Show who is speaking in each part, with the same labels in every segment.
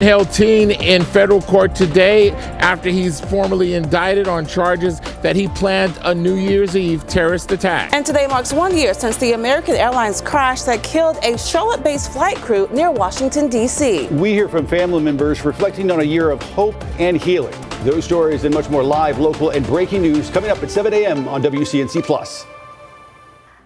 Speaker 1: Held teen in federal court today after he's formally indicted on charges that he planned a New Year's Eve terrorist attack.
Speaker 2: And today marks 1 year since the American Airlines crash that killed a Charlotte-based flight crew near Washington, D.C.
Speaker 3: We hear from family members reflecting on a year of hope and healing. Those stories and much more live, local, and breaking news coming up at 7 a.m. on WCNC Plus.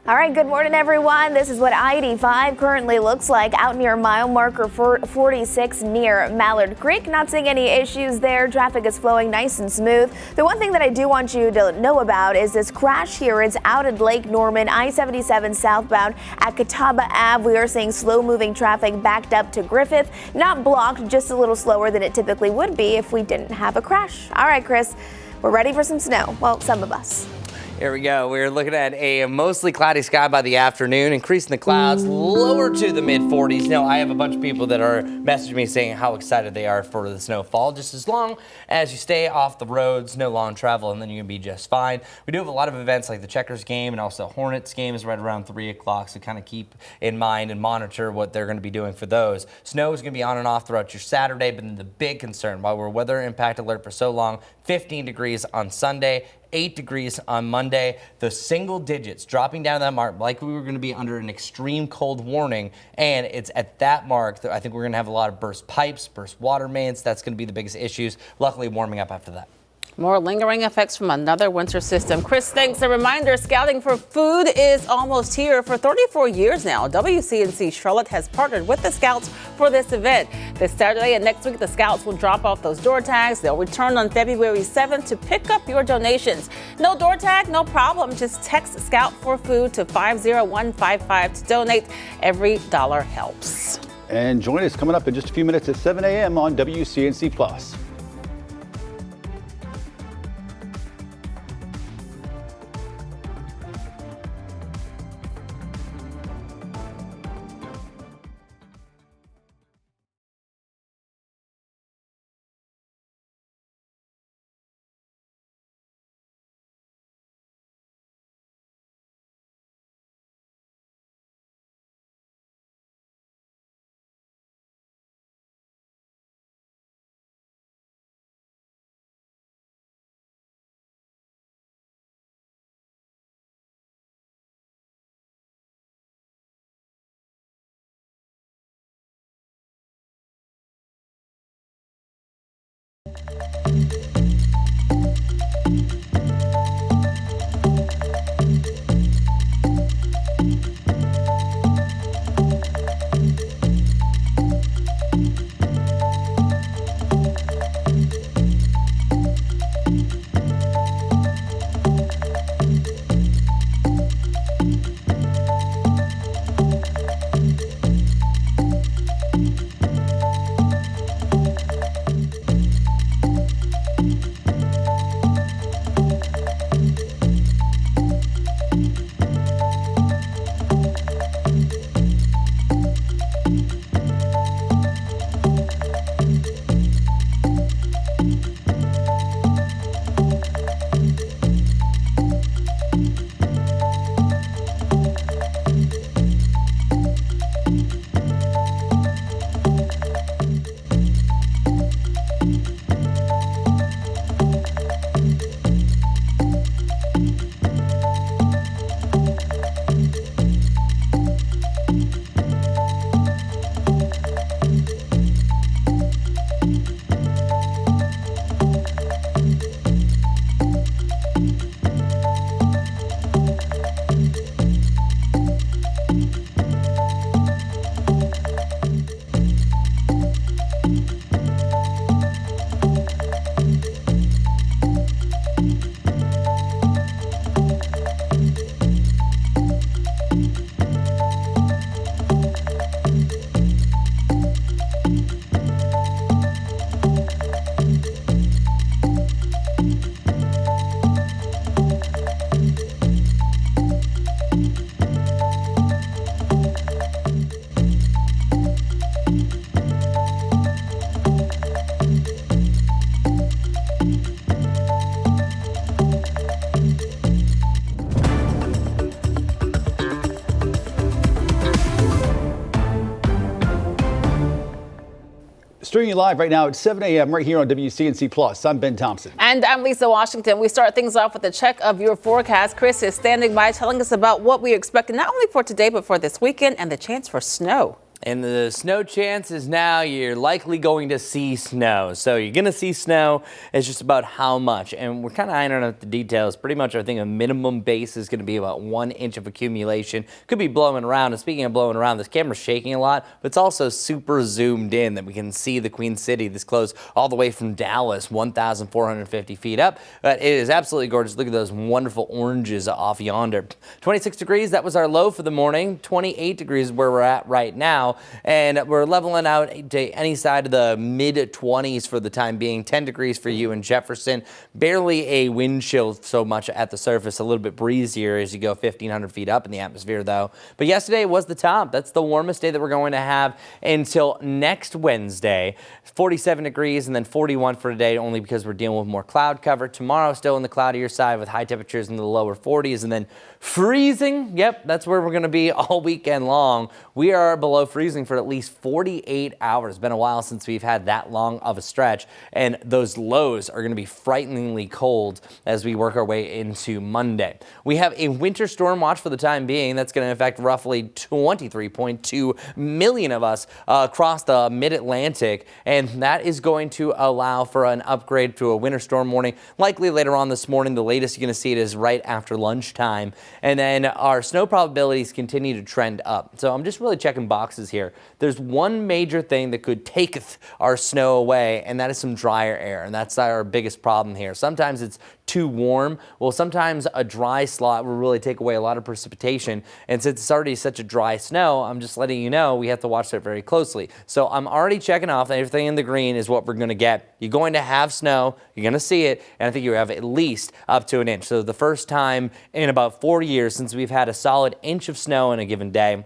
Speaker 4: All right, good morning, everyone. This is what I-85 currently looks like out near mile marker 46 near Mallard Creek. Not seeing any issues there. Traffic is flowing nice and smooth. The one thing that I do want you to know about is this crash here. It's out at Lake Norman, I-77 southbound at Catawba Ave. We are seeing slow-moving traffic backed up to Griffith. Not blocked, just a little slower than it typically would be if we didn't have a crash. All right, Chris, we're ready for some snow. Well, some of us.
Speaker 5: Here we go. We're looking at a mostly cloudy sky by the afternoon, increasing the clouds lower to the mid-40s. Now, I have a bunch of people that are messaging me saying how excited they are for the snowfall. Just as long as you stay off the roads, no long travel, and then you're going to be just fine. We do have a lot of events like the Checkers game and also Hornets game is right around 3 o'clock, so kind of keep in mind and monitor what they're going to be doing for those. Snow is going to be on and off throughout your Saturday, but then the big concern, while we're weather impact alert for so long, 15 degrees on Sunday, 8 degrees on Monday. The single digits dropping down to that mark like we were going to be under an extreme cold warning, and it's at that mark that I think we're going to have a lot of burst pipes, burst water mains. That's going to be the biggest issues. Luckily warming up after that.
Speaker 2: More lingering effects from another winter system. Chris, thanks. A reminder, Scouting for Food is almost here. For 34 years now, WCNC Charlotte has partnered with the Scouts for this event. This Saturday and next week, the Scouts will drop off those door tags. They'll return on February 7th to pick up your donations. No door tag, no problem. Just text Scout for Food to 50155 to donate. Every dollar helps.
Speaker 3: And join us coming up in just a few minutes at 7 a.m. on WCNC Plus. bringing you live right now at 7 a.m. right here on WCNC Plus. I'm Ben Thompson.
Speaker 2: And I'm Lisa Washington. We start things off with a check of your forecast. Chris is standing by telling us about what we expect not only for today, but for this weekend and the chance for snow.
Speaker 5: And the snow chances now, you're likely going to see snow. So you're going to see snow. It's just about how much. And we're kind of ironing out the details. Pretty much, I think a minimum base is going to be about 1 inch of accumulation. Could be blowing around. And speaking of blowing around, this camera's shaking a lot, but it's also super zoomed in that we can see the Queen City this close all the way from Dallas, 1,450 feet up. But it is absolutely gorgeous. Look at those wonderful oranges off yonder. 26 degrees, that was our low for the morning. 28 degrees is where we're at right now. And we're leveling out to any side of the mid-20s for the time being. 10 degrees for you in Jefferson. Barely a wind chill so much at the surface. A little bit breezier as you go 1,500 feet up in the atmosphere, though. But yesterday was the top. That's the warmest day that we're going to have until next Wednesday. 47 degrees and then 41 for today, only because we're dealing with more cloud cover. Tomorrow, still in the cloudier side with high temperatures in the lower 40s. And then freezing. Yep, that's where we're going to be all weekend long. We are below freezing for at least 48 hours. It's been a while since we've had that long of a stretch, and those lows are going to be frighteningly cold as we work our way into Monday. We have a winter storm watch for the time being. That's going to affect roughly 23.2 million of us across the mid-Atlantic, and that is going to allow for an upgrade to a winter storm warning likely later on this morning. The latest you're going to see it is right after lunchtime, and then our snow probabilities continue to trend up. So I'm just really checking boxes here. There's one major thing that could take our snow away, and that is some drier air, and that's our biggest problem here. Sometimes it's too warm. Well, sometimes a dry slot will really take away a lot of precipitation, and since it's already such a dry snow, I'm just letting you know we have to watch that very closely. So I'm already checking off that everything in the green is what we're going to get. You're going to have snow, you're going to see it, and I think you have at least up to an inch. So the first time in about 4 years since we've had a solid inch of snow in a given day.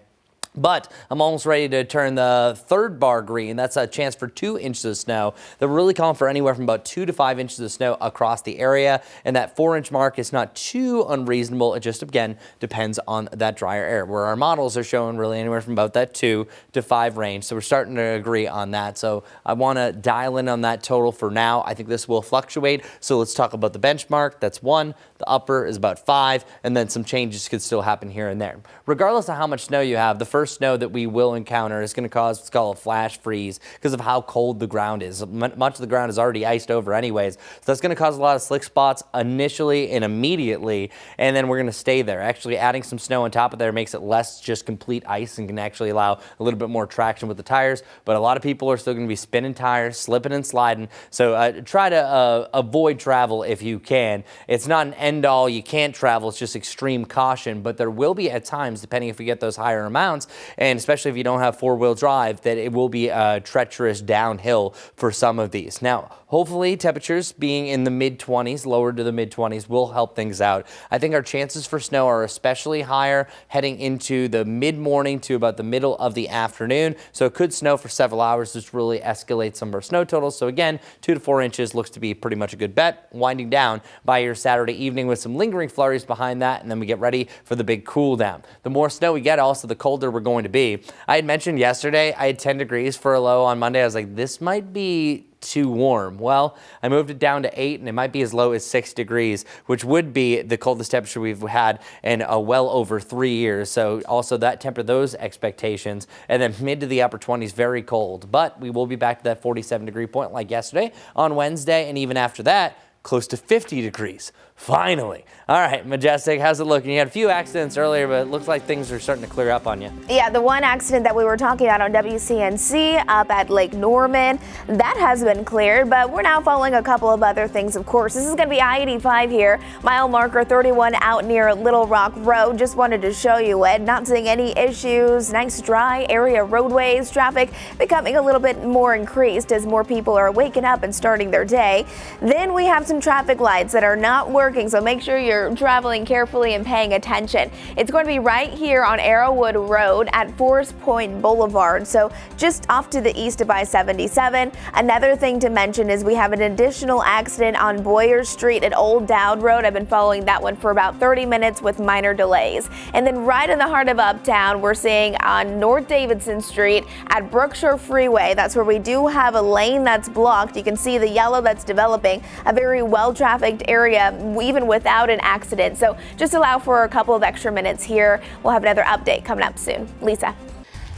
Speaker 5: But I'm almost ready to turn the third bar green. That's a chance for 2 inches of snow. They're really calling for anywhere from about 2 to 5 inches of snow across the area. And that 4-inch mark is not too unreasonable. It just, again, depends on that drier air, where our models are showing really anywhere from about that 2 to 5 range. So we're starting to agree on that. So I want to dial in on that total for now. I think this will fluctuate. So let's talk about the benchmark. That's 1. The upper is about 5. And then some changes could still happen here and there. Regardless of how much snow you have, the first snow that we will encounter is going to cause what's called a flash freeze because of how cold the ground is. Much of the ground is already iced over anyways, so that's going to cause a lot of slick spots initially and immediately, and then we're going to stay there. Actually adding some snow on top of there makes it less just complete ice and can actually allow a little bit more traction with the tires, but a lot of people are still going to be spinning tires, slipping and sliding, so try to avoid travel if you can. It's not an end-all. You can't travel. It's just extreme caution, but there will be at times, depending if we get those higher amounts, and especially if you don't have four-wheel drive, that it will be treacherous downhill for some of these. Now, hopefully temperatures being in the mid-20s, lower to the mid-20s, will help things out. I think our chances for snow are especially higher heading into the mid-morning to about the middle of the afternoon. So it could snow for several hours, which really escalates some of our snow totals. So again, 2 to 4 inches looks to be pretty much a good bet. Winding down by your Saturday evening with some lingering flurries behind that, and then we get ready for the big cool down. The more snow we get, also the colder we're going to be. I had mentioned yesterday I had 10 degrees for a low on Monday. I was like, this might be too warm. Well, I moved it down to 8, and it might be as low as 6 degrees, which would be the coldest temperature we've had in well over 3 years. So also that temper those expectations, and then mid to the upper 20s, very cold. But we will be back to that 47-degree point like yesterday on Wednesday, and even after that, close to 50 degrees. Finally. All right, Majestic, how's it looking? You had a few accidents earlier, but it looks like things are starting to clear up on you. Yeah,
Speaker 4: the one accident that we were talking about on WCNC up at Lake Norman, that has been cleared, but we're now following a couple of other things, of course. This is going to be I-85 here, mile marker 31 out near Little Rock Road. Just wanted to show you it. Not seeing any issues. Nice dry area roadways. Traffic becoming a little bit more increased as more people are waking up and starting their day. Then we have some traffic lights that are not working lurking, so make sure you're traveling carefully and paying attention. It's going to be right here on Arrowwood Road at Forest Point Boulevard, so just off to the east of I-77. Another thing to mention is we have an additional accident on Boyer Street at Old Dowd Road. I've been following that one for about 30 minutes with minor delays. And then right in the heart of Uptown, we're seeing on North Davidson Street at Brookshire Freeway. That's where we do have a lane that's blocked. You can see the yellow that's developing, a very well-trafficked area, even without an accident. So just allow for a couple of extra minutes here. We'll have another update coming up soon. Lisa.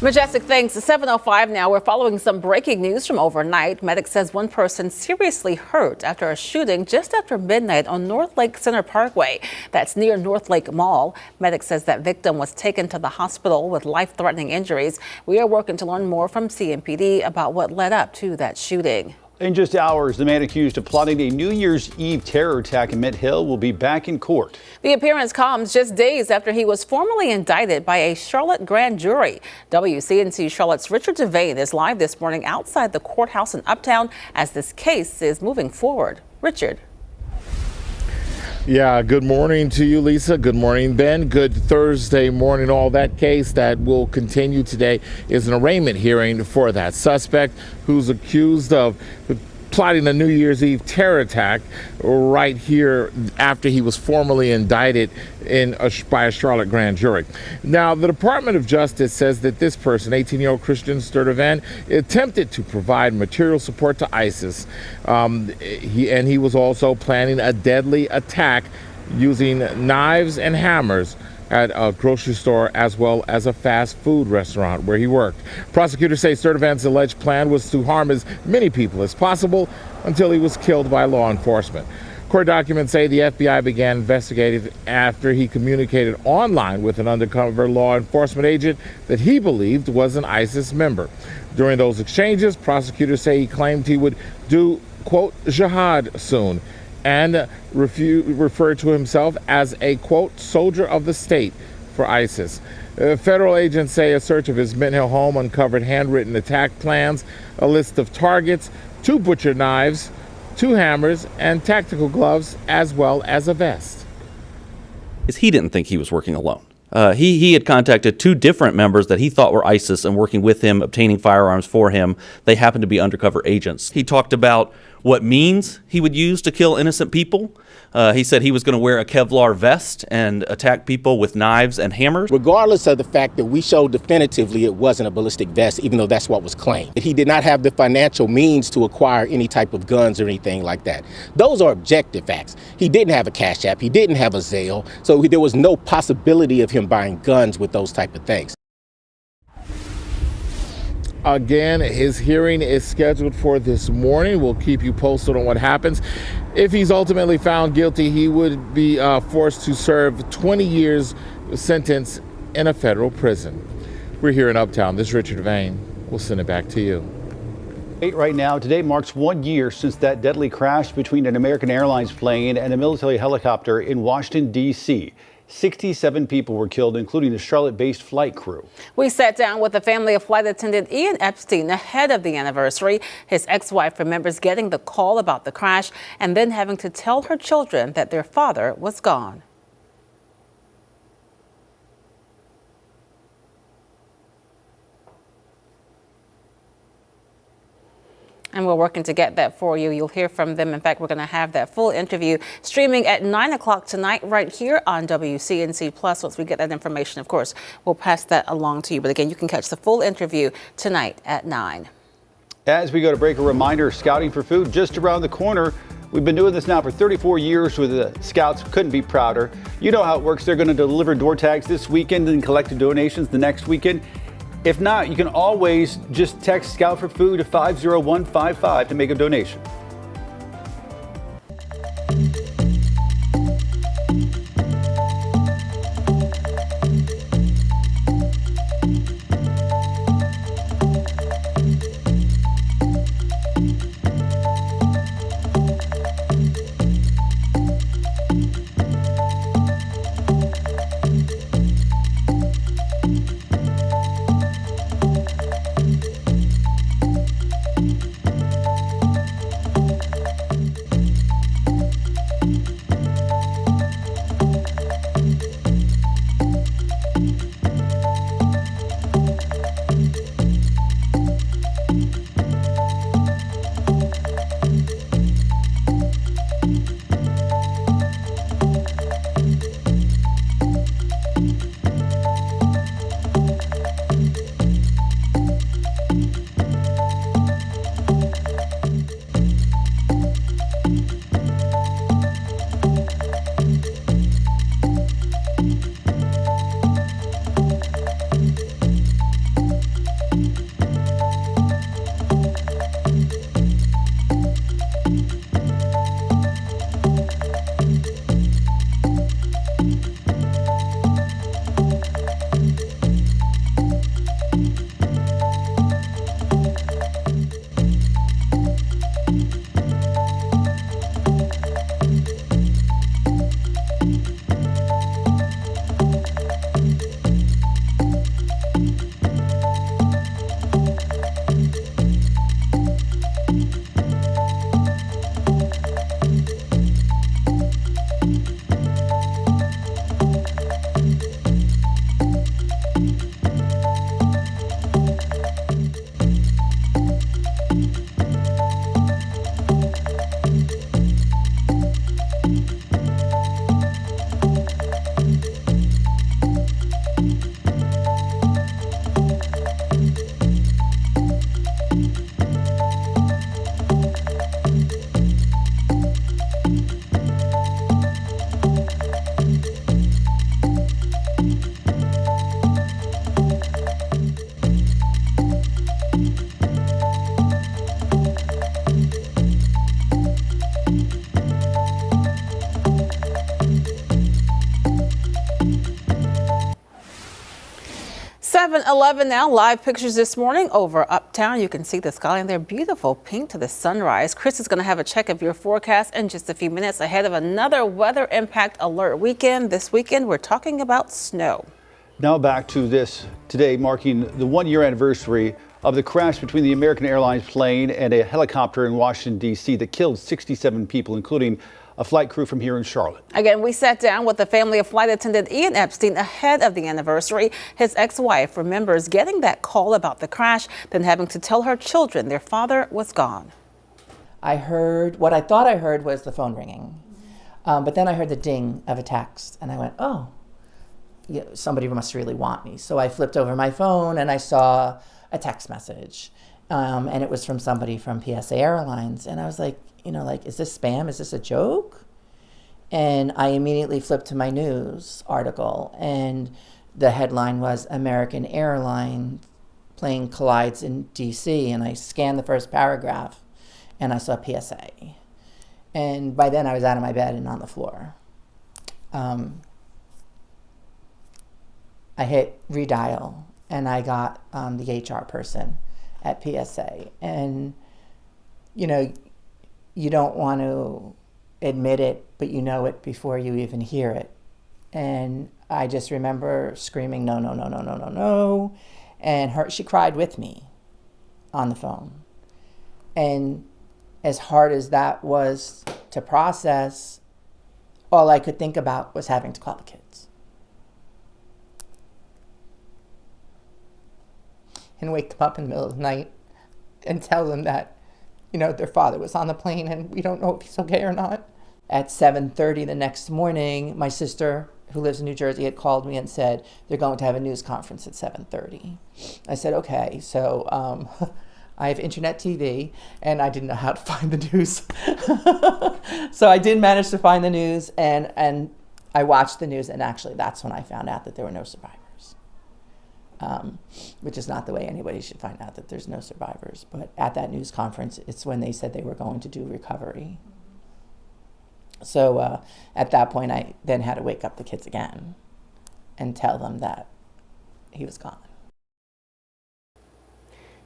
Speaker 2: Majestic, thanks. 7:05 now. We're following some breaking news from overnight. Medic says one person seriously hurt after a shooting just after midnight on North Lake Center Parkway. That's near North Lake Mall. Medic says that victim was taken to the hospital with life-threatening injuries. We are working to learn more from CMPD about what led up to that shooting.
Speaker 3: In just hours, the man accused of plotting a New Year's Eve terror attack in Mint Hill will be back in court.
Speaker 2: The appearance comes just days after he was formally indicted by a Charlotte grand jury. WCNC Charlotte's Richard Devane is live this morning outside the courthouse in Uptown as this case is moving forward. Richard.
Speaker 1: Yeah, good morning to you, Lisa. Good morning, Ben. Good Thursday morning. All that case that will continue today is an arraignment hearing for that suspect who's accused of plotting a New Year's Eve terror attack right here after he was formally indicted by a Charlotte grand jury. Now, the Department of Justice says that this person, 18-year-old Christian Sturtevant, attempted to provide material support to ISIS. He was also planning a deadly attack using knives and hammers at a grocery store as well as a fast food restaurant where he worked. Prosecutors say Sturtevant's alleged plan was to harm as many people as possible until he was killed by law enforcement. Court documents say the FBI began investigating after he communicated online with an undercover law enforcement agent that he believed was an ISIS member. During those exchanges, prosecutors say he claimed he would do, quote, jihad soon, and referred to himself as a, quote, soldier of the state for ISIS. Federal agents say a search of his Mint Hill home uncovered handwritten attack plans, a list of targets, 2 butcher knives, 2 hammers, and tactical gloves, as well as a vest.
Speaker 6: He didn't think he was working alone. He had contacted 2 different members that he thought were ISIS and working with him, obtaining firearms for him. They happened to be undercover agents. He talked about what means he would use to kill innocent people. He said he was going to wear a Kevlar vest and attack people with knives and hammers.
Speaker 7: Regardless of the fact that we showed definitively it wasn't a ballistic vest, even though that's what was claimed. He did not have the financial means to acquire any type of guns or anything like that. Those are objective facts. He didn't have a Cash App. He didn't have a Zelle. So there was no possibility of him buying guns with those type of things.
Speaker 1: Again, his hearing is scheduled for this morning. We'll keep you posted on what happens. If he's ultimately found guilty, he would be forced to serve 20 years sentence in a federal prison. We're here in Uptown. This is Richard Devane. We'll send it back to you.
Speaker 3: Right now, today marks 1 year since that deadly crash between an American Airlines plane and a military helicopter in Washington, D.C. 67 people were killed, including the Charlotte-based flight crew.
Speaker 2: We sat down with the family of flight attendant Ian Epstein ahead of the anniversary. His ex-wife remembers getting the call about the crash and then having to tell her children that their father was gone. And we're working to get that for you. You'll hear from them. In fact, we're going to have that full interview streaming at 9 o'clock tonight right here on WCNC Plus. Once we get that information, of course, we'll pass that along to you. But again, you can catch the full interview tonight at 9.
Speaker 3: As we go to break, a reminder, scouting for food just around the corner. We've been doing this now for 34 years with the Scouts. Couldn't be prouder. You know how it works. They're going to deliver door tags this weekend and collect donations the next weekend. If not, you can always just text Scout for Food to 50155 to make a donation.
Speaker 2: 7:11 now. Live pictures this morning over uptown. You can see the skyline there, beautiful pink to the sunrise. Chris is going to have a check of your forecast in just a few minutes ahead of another weather impact alert weekend. This weekend, we're talking about snow.
Speaker 3: Now back to this today, marking the 1-year anniversary of the crash between the American Airlines plane and a helicopter in Washington, D.C. that killed 67 people, including a flight crew from here in Charlotte.
Speaker 2: Again, we sat down with the family of flight attendant Ian Epstein ahead of the anniversary. His ex-wife remembers getting that call about the crash, then having to tell her children their father was gone.
Speaker 8: I heard, what I thought I heard was the phone ringing. But then I heard the ding of a text and I went, oh, yeah, somebody must really want me. So I flipped over my phone and I saw a text message. And it was from somebody from PSA Airlines. And I was like, is this spam? Is this a joke? And I immediately flipped to my news article, and the headline was American Airlines plane collides in DC. And I scanned the first paragraph and I saw PSA. And by then I was out of my bed and on the floor. I hit redial and I got the HR person at PSA. And, you don't want to admit it, but you know it before you even hear it. And I just remember screaming, no, no, no, no, no, no, no. And she cried with me on the phone. And as hard as that was to process, all I could think about was having to call the kids. And wake them up in the middle of the night and tell them that, their father was on the plane and we don't know if he's okay or not. At 7:30 the next morning, my sister, who lives in New Jersey, had called me and said, they're going to have a news conference at 7:30. I said, okay. So I have internet TV and I didn't know how to find the news. So I did manage to find the news and I watched the news, and actually that's when I found out that there were no survivors. Which is not the way anybody should find out that there's no survivors. But at that news conference, it's when they said they were going to do recovery. So at that point, I then had to wake up the kids again and tell them that he was gone.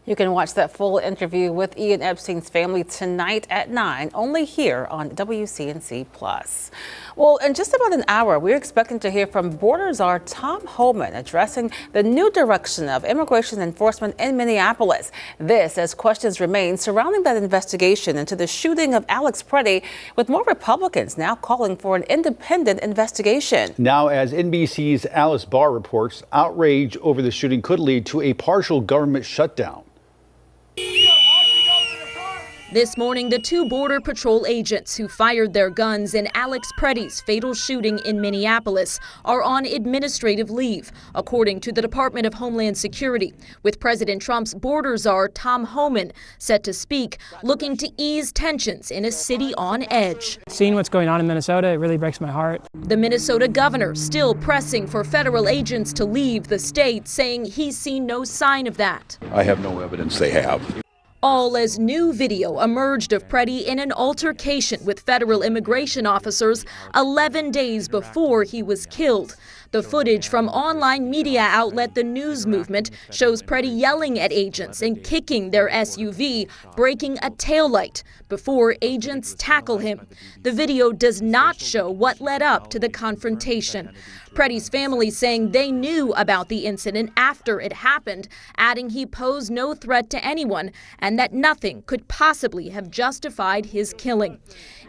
Speaker 2: You can watch that full interview with Ian Epstein's family tonight at 9, only here on WCNC Plus. Well, in just about an hour, we're expecting to hear from Border Czar Tom Homan addressing the new direction of immigration enforcement in Minneapolis. This as questions remain surrounding that investigation into the shooting of Alex Preddy, with more Republicans now calling for an independent investigation.
Speaker 3: Now, as NBC's Alice Barr reports, outrage over the shooting could lead to a partial government shutdown.
Speaker 9: This morning, the 2 Border Patrol agents who fired their guns in Alex Preddy's fatal shooting in Minneapolis are on administrative leave, according to the Department of Homeland Security, with President Trump's border czar Tom Homan set to speak, looking to ease tensions in a city on edge.
Speaker 10: Seeing what's going on in Minnesota, it really breaks my heart.
Speaker 9: The Minnesota governor still pressing for federal agents to leave the state, saying he's seen no sign of that.
Speaker 11: I have no evidence they have.
Speaker 9: All as new video emerged of Preddy in an altercation with federal immigration officers 11 days before he was killed. The footage from online media outlet The News Movement shows Preddy yelling at agents and kicking their SUV, breaking a taillight before agents tackle him. The video does not show what led up to the confrontation. Preddy's family saying they knew about the incident after it happened, adding he posed no threat to anyone and that nothing could possibly have justified his killing.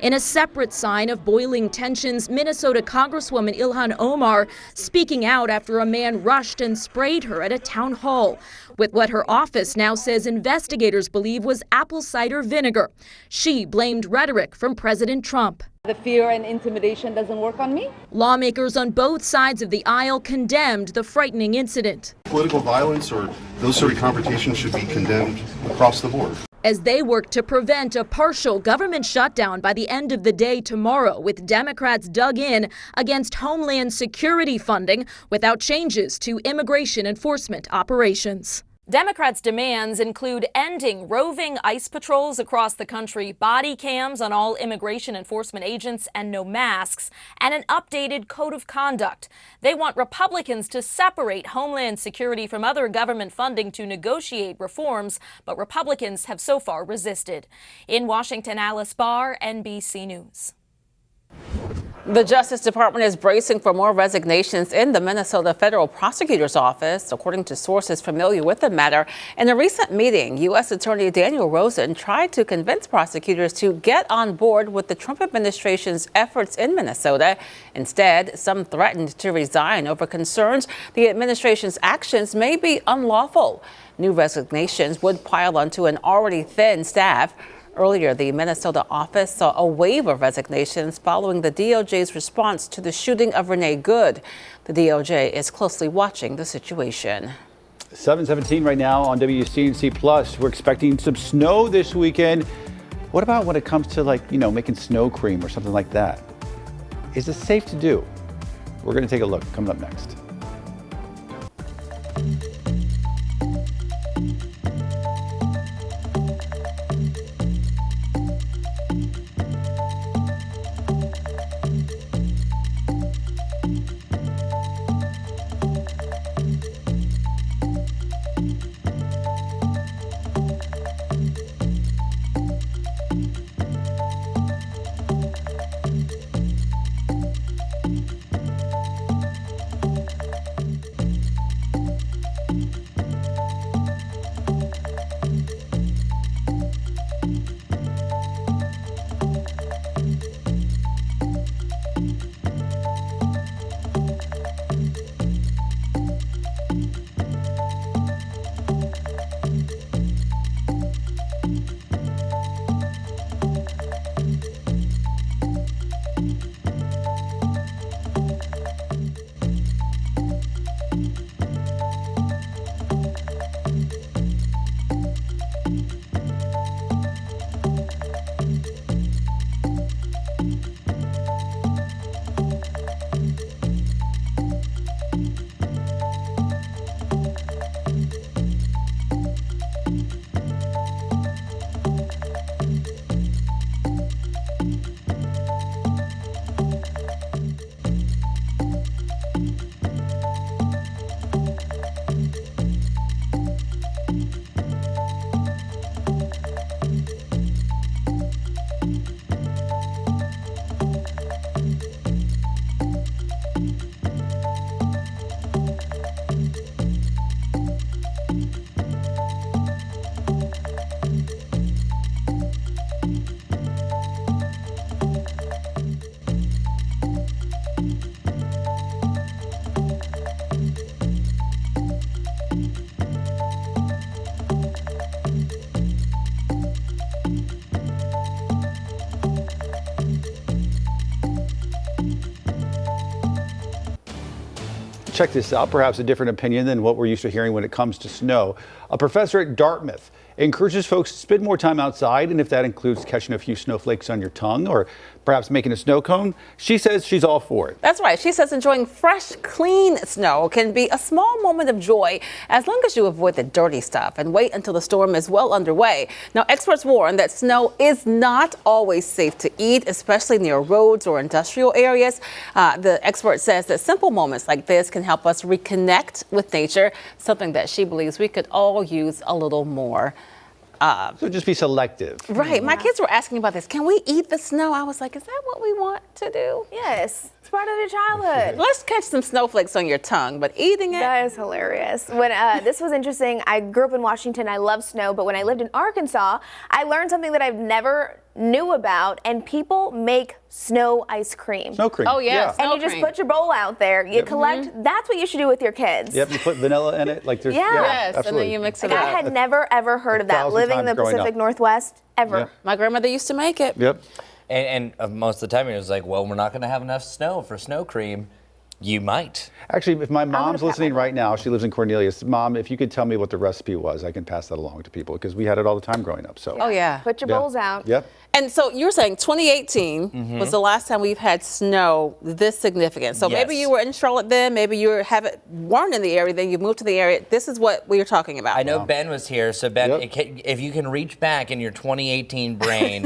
Speaker 9: In a separate sign of boiling tensions, Minnesota Congresswoman Ilhan Omar speaking out after a man rushed and sprayed her at a town hall with what her office now says investigators believe was apple cider vinegar. She blamed rhetoric from President Trump.
Speaker 12: The fear and intimidation doesn't work on me.
Speaker 9: Lawmakers on both sides of the aisle condemned the frightening incident.
Speaker 11: Political violence or those sort of confrontations should be condemned across the board.
Speaker 9: As they work to prevent a partial government shutdown by the end of the day tomorrow, with Democrats dug in against Homeland Security funding without changes to immigration enforcement operations. Democrats' demands include ending roving ICE patrols across the country, body cams on all immigration enforcement agents, and no masks, and an updated code of conduct. They want Republicans to separate Homeland Security from other government funding to negotiate reforms, but Republicans have so far resisted. In Washington, Alice Barr, NBC News.
Speaker 2: The Justice Department is bracing for more resignations in the Minnesota Federal Prosecutor's Office, according to sources familiar with the matter. In a recent meeting, U.S. Attorney Daniel Rosen tried to convince prosecutors to get on board with the Trump administration's efforts in Minnesota. Instead, some threatened to resign over concerns the administration's actions may be unlawful. New resignations would pile onto an already thin staff. Earlier, the Minnesota office saw a wave of resignations following the DOJ's response to the shooting of Renee Good. The DOJ is closely watching the situation.
Speaker 3: 7:17 right now on WCNC Plus. We're expecting some snow this weekend. What about when it comes to making snow cream or something like that? Is it safe to do? We're going to take a look coming up next. Check this out, perhaps a different opinion than what we're used to hearing when it comes to snow. A professor at Dartmouth encourages folks to spend more time outside, and if that includes catching a few snowflakes on your tongue or perhaps making a snow cone, she says she's all for it.
Speaker 2: That's right. She says enjoying fresh, clean snow can be a small moment of joy as long as you avoid the dirty stuff and wait until the storm is well underway. Now, experts warn that snow is not always safe to eat, especially near roads or industrial areas. The expert says that simple moments like this can help us reconnect with nature, something that she believes we could all use a little more.
Speaker 3: So just be selective.
Speaker 2: Right. My kids were asking about this. Can we eat the snow? I was like, is that what we want to do?
Speaker 4: Yes, it's part of your childhood.
Speaker 2: Let's catch some snowflakes on your tongue, but eating it?
Speaker 4: That is hilarious. When this was interesting, I grew up in Washington. I love snow, but when I lived in Arkansas, I learned something that I've never knew about, and people make snow ice cream.
Speaker 3: Snow cream.
Speaker 2: Oh, yeah.
Speaker 4: And you just put your bowl out there. You collect. That's what you should do with your kids.
Speaker 3: Yep, you put vanilla in it. Like there's,
Speaker 2: Yes,
Speaker 3: absolutely.
Speaker 2: and then you mix it
Speaker 4: Like,
Speaker 2: up.
Speaker 4: I had never, ever heard of that living in the Pacific Northwest, ever.
Speaker 3: Yep.
Speaker 2: My grandmother used to make it.
Speaker 3: Yep.
Speaker 5: And most of the time it was like, well, we're not going to have enough snow for snow cream. You might.
Speaker 3: Actually, if my mom's listening right now, she lives in Cornelius. Mom, if you could tell me what the recipe was, I can pass that along to people because we had it all the time growing up. So.
Speaker 2: Oh, yeah.
Speaker 4: Put your bowls out.
Speaker 3: Yep.
Speaker 2: And so you're saying 2018 was the last time we've had snow this significant. So maybe you were in Charlotte then, maybe you weren't in the area, then you moved to the area. This is what we were talking about.
Speaker 5: I know Ben was here, so Ben, if you can reach back in your 2018 brain,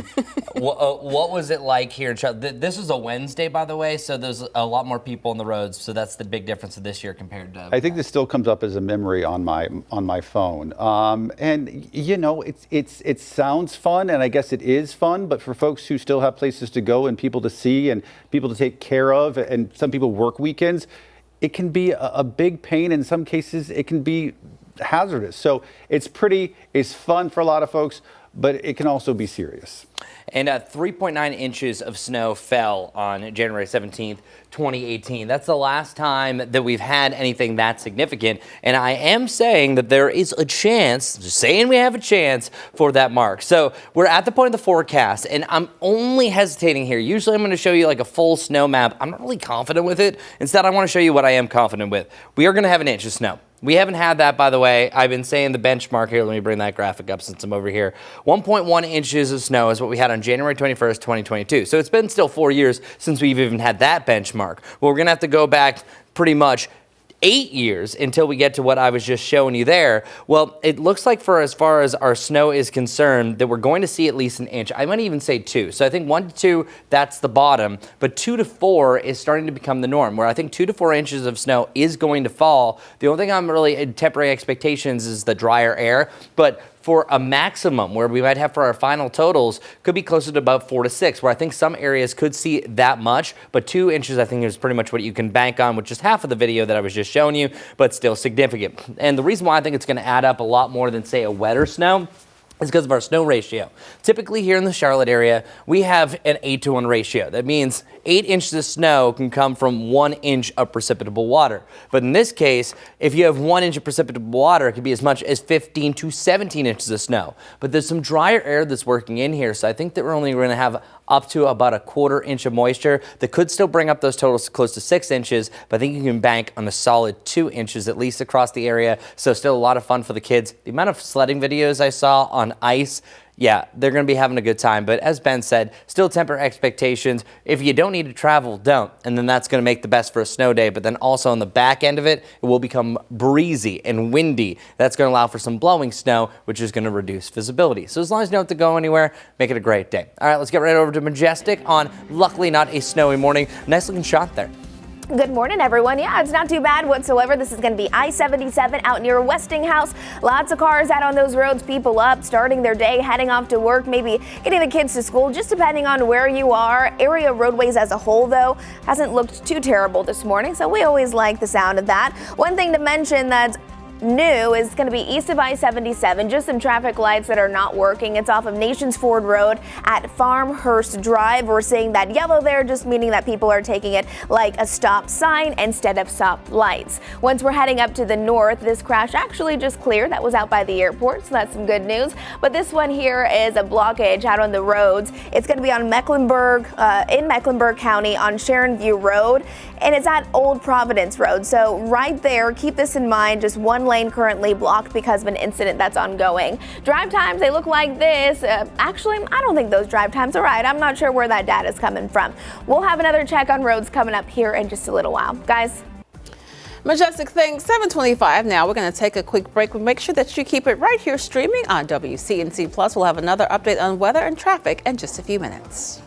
Speaker 5: what was it like here in Charlotte? This was a Wednesday, by the way, so there's a lot more people on the roads, so that's the big difference of this year compared to.
Speaker 3: I think this still comes up as a memory on my phone, and you know, it sounds fun, and I guess it is fun. But for folks who still have places to go and people to see and people to take care of, and some people work weekends, it can be a big pain. In some cases, it can be hazardous. So it's fun for a lot of folks, but it can also be serious.
Speaker 5: And 3.9 inches of snow fell on January 17th, 2018. That's the last time that we've had anything that significant. And I am saying that there is a chance, just saying we have a chance for that mark. So we're at the point of the forecast, and I'm only hesitating here. Usually I'm going to show you like a full snow map. I'm not really confident with it. Instead, I want to show you what I am confident with. We are going to have an inch of snow. We haven't had that, by the way. I've been saying the benchmark here. Let me bring that graphic up since I'm over here. 1.1 inches of snow is what we had on January 21st, 2022. So it's been still 4 years since we've even had that benchmark. Well, we're going to have to go back pretty much 8 years until we get to what I was just showing you there. Well, it looks like for as far as our snow is concerned that we're going to see at least an inch. I might even say 2. So I think 1 to 2, that's the bottom, but 2 to 4 is starting to become the norm, where I think 2 to 4 inches of snow is going to fall. The only thing I'm really tempering expectations is the drier air, but for a maximum where we might have for our final totals could be closer to about 4 to 6, where I think some areas could see that much, but 2 inches I think is pretty much what you can bank on with just half of the video that I was just showing you, but still significant. And the reason why I think it's going to add up a lot more than, say, a wetter snow is because of our snow ratio. Typically here in the Charlotte area, we have an 8-to-1 ratio. That means 8 inches of snow can come from 1 inch of precipitable water. But in this case, if you have 1 inch of precipitable water, it could be as much as 15 to 17 inches of snow. But there's some drier air that's working in here, so I think that we're only going to have up to about a 1/4 inch of moisture that could still bring up those totals close to 6 inches, but I think you can bank on a solid 2 inches at least across the area. So still a lot of fun for the kids. The amount of sledding videos I saw on ice, yeah, they're going to be having a good time. But as Ben said, still temper expectations. If you don't need to travel, don't. And then that's going to make the best for a snow day. But then also on the back end of it, it will become breezy and windy. That's going to allow for some blowing snow, which is going to reduce visibility. So as long as you don't have to go anywhere, make it a great day. All right, let's get right over to Majestic on luckily not a snowy morning. Nice looking shot there.
Speaker 4: Good morning, everyone. Yeah, it's not too bad whatsoever. This is going to be I-77 out near Westinghouse. Lots of cars out on those roads, people up, starting their day, heading off to work, maybe getting the kids to school, just depending on where you are. Area roadways as a whole, though, hasn't looked too terrible this morning, so we always like the sound of that. One thing to mention that's new is going to be east of I-77, just some traffic lights that are not working. It's off of Nations Ford Road at Farmhurst Drive. We're seeing that yellow there, just meaning that people are taking it like a stop sign instead of stop lights. Once we're heading up to the north, this crash actually just cleared. That was out by the airport, so that's some good news. But this one here is a blockage out on the roads. It's going to be on Mecklenburg, in Mecklenburg County on Sharon View Road, and it's at Old Providence Road. So right there, keep this in mind, just one lane currently blocked because of an incident that's ongoing. Drive times, they look like this. Actually, I don't think those drive times are right. I'm not sure where that data is coming from. We'll have another check on roads coming up here in just a little while. Guys.
Speaker 2: Majestic, thanks. 7:25 now. We're going to take a quick break. We'll make sure that you keep it right here streaming on WCNC Plus. We'll have another update on weather and traffic in just a few minutes.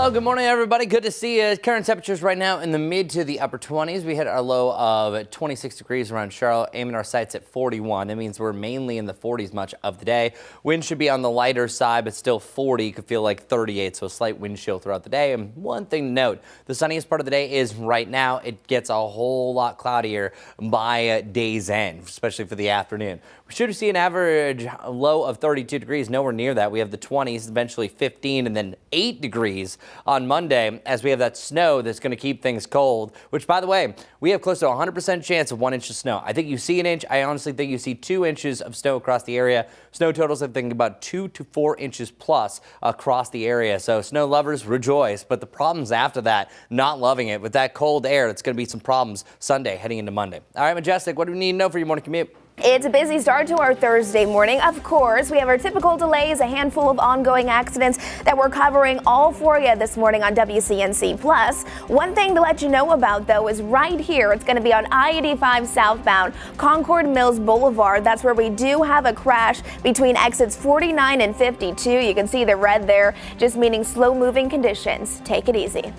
Speaker 5: Hello, good morning, everybody. Good to see you. Current temperatures right now in the mid to the upper 20s. We hit our low of 26 degrees around Charlotte, aiming our sights at 41. That means we're mainly in the 40s much of the day. Wind should be on the lighter side, but still 40. You could feel like 38, so a slight wind chill throughout the day. And one thing to note, the sunniest part of the day is right now. It gets a whole lot cloudier by day's end, especially for the afternoon. We should see an average low of 32 degrees, nowhere near that. We have the 20s, eventually 15, and then 8 degrees on Monday as we have that snow that's going to keep things cold, which, by the way, we have close to 100% chance of 1 inch of snow. I think you see an inch. I honestly think you see 2 inches of snow across the area. Snow totals, I think, about 2 to 4 inches plus across the area. So snow lovers rejoice, but the problems after that, not loving it. With that cold air, it's going to be some problems Sunday heading into Monday. All right, Majestic, what do we need to know for your morning commute?
Speaker 4: It's a busy start to our Thursday morning. Of course, we have our typical delays, a handful of ongoing accidents that we're covering all for you this morning on WCNC. Plus, one thing to let you know about, though, is right here. It's going to be on I-85 southbound, Concord Mills Boulevard. That's where we do have a crash between exits 49 and 52. You can see the red there, just meaning slow-moving conditions. Take it easy.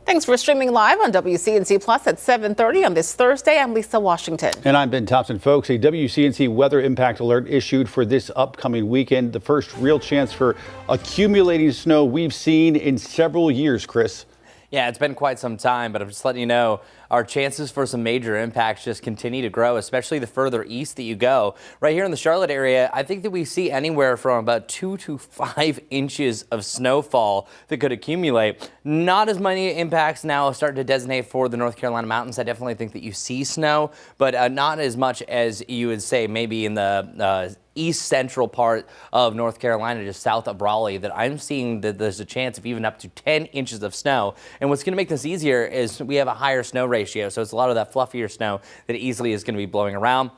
Speaker 2: Thanks for streaming live on WCNC Plus at 7:30 on this Thursday. I'm Lisa Washington.
Speaker 3: And I'm Ben Thompson. Folks, a WCNC weather impact alert issued for this upcoming weekend. The first real chance for accumulating snow we've seen in several years, Chris.
Speaker 5: Yeah, it's been quite some time, but I'm just letting you know our chances for some major impacts just continue to grow, especially the further east that you go. Right here in the Charlotte area, I think that we see anywhere from about 2 to 5 inches of snowfall that could accumulate. Not as many impacts now starting to designate for the North Carolina mountains. I definitely think that you see snow, but not as much as you would say maybe in the east central part of North Carolina, just south of Raleigh, that I'm seeing that there's a chance of even up to 10 inches of snow. And what's going to make this easier is we have a higher snow ratio. So it's a lot of that fluffier snow that easily is going to be blowing around.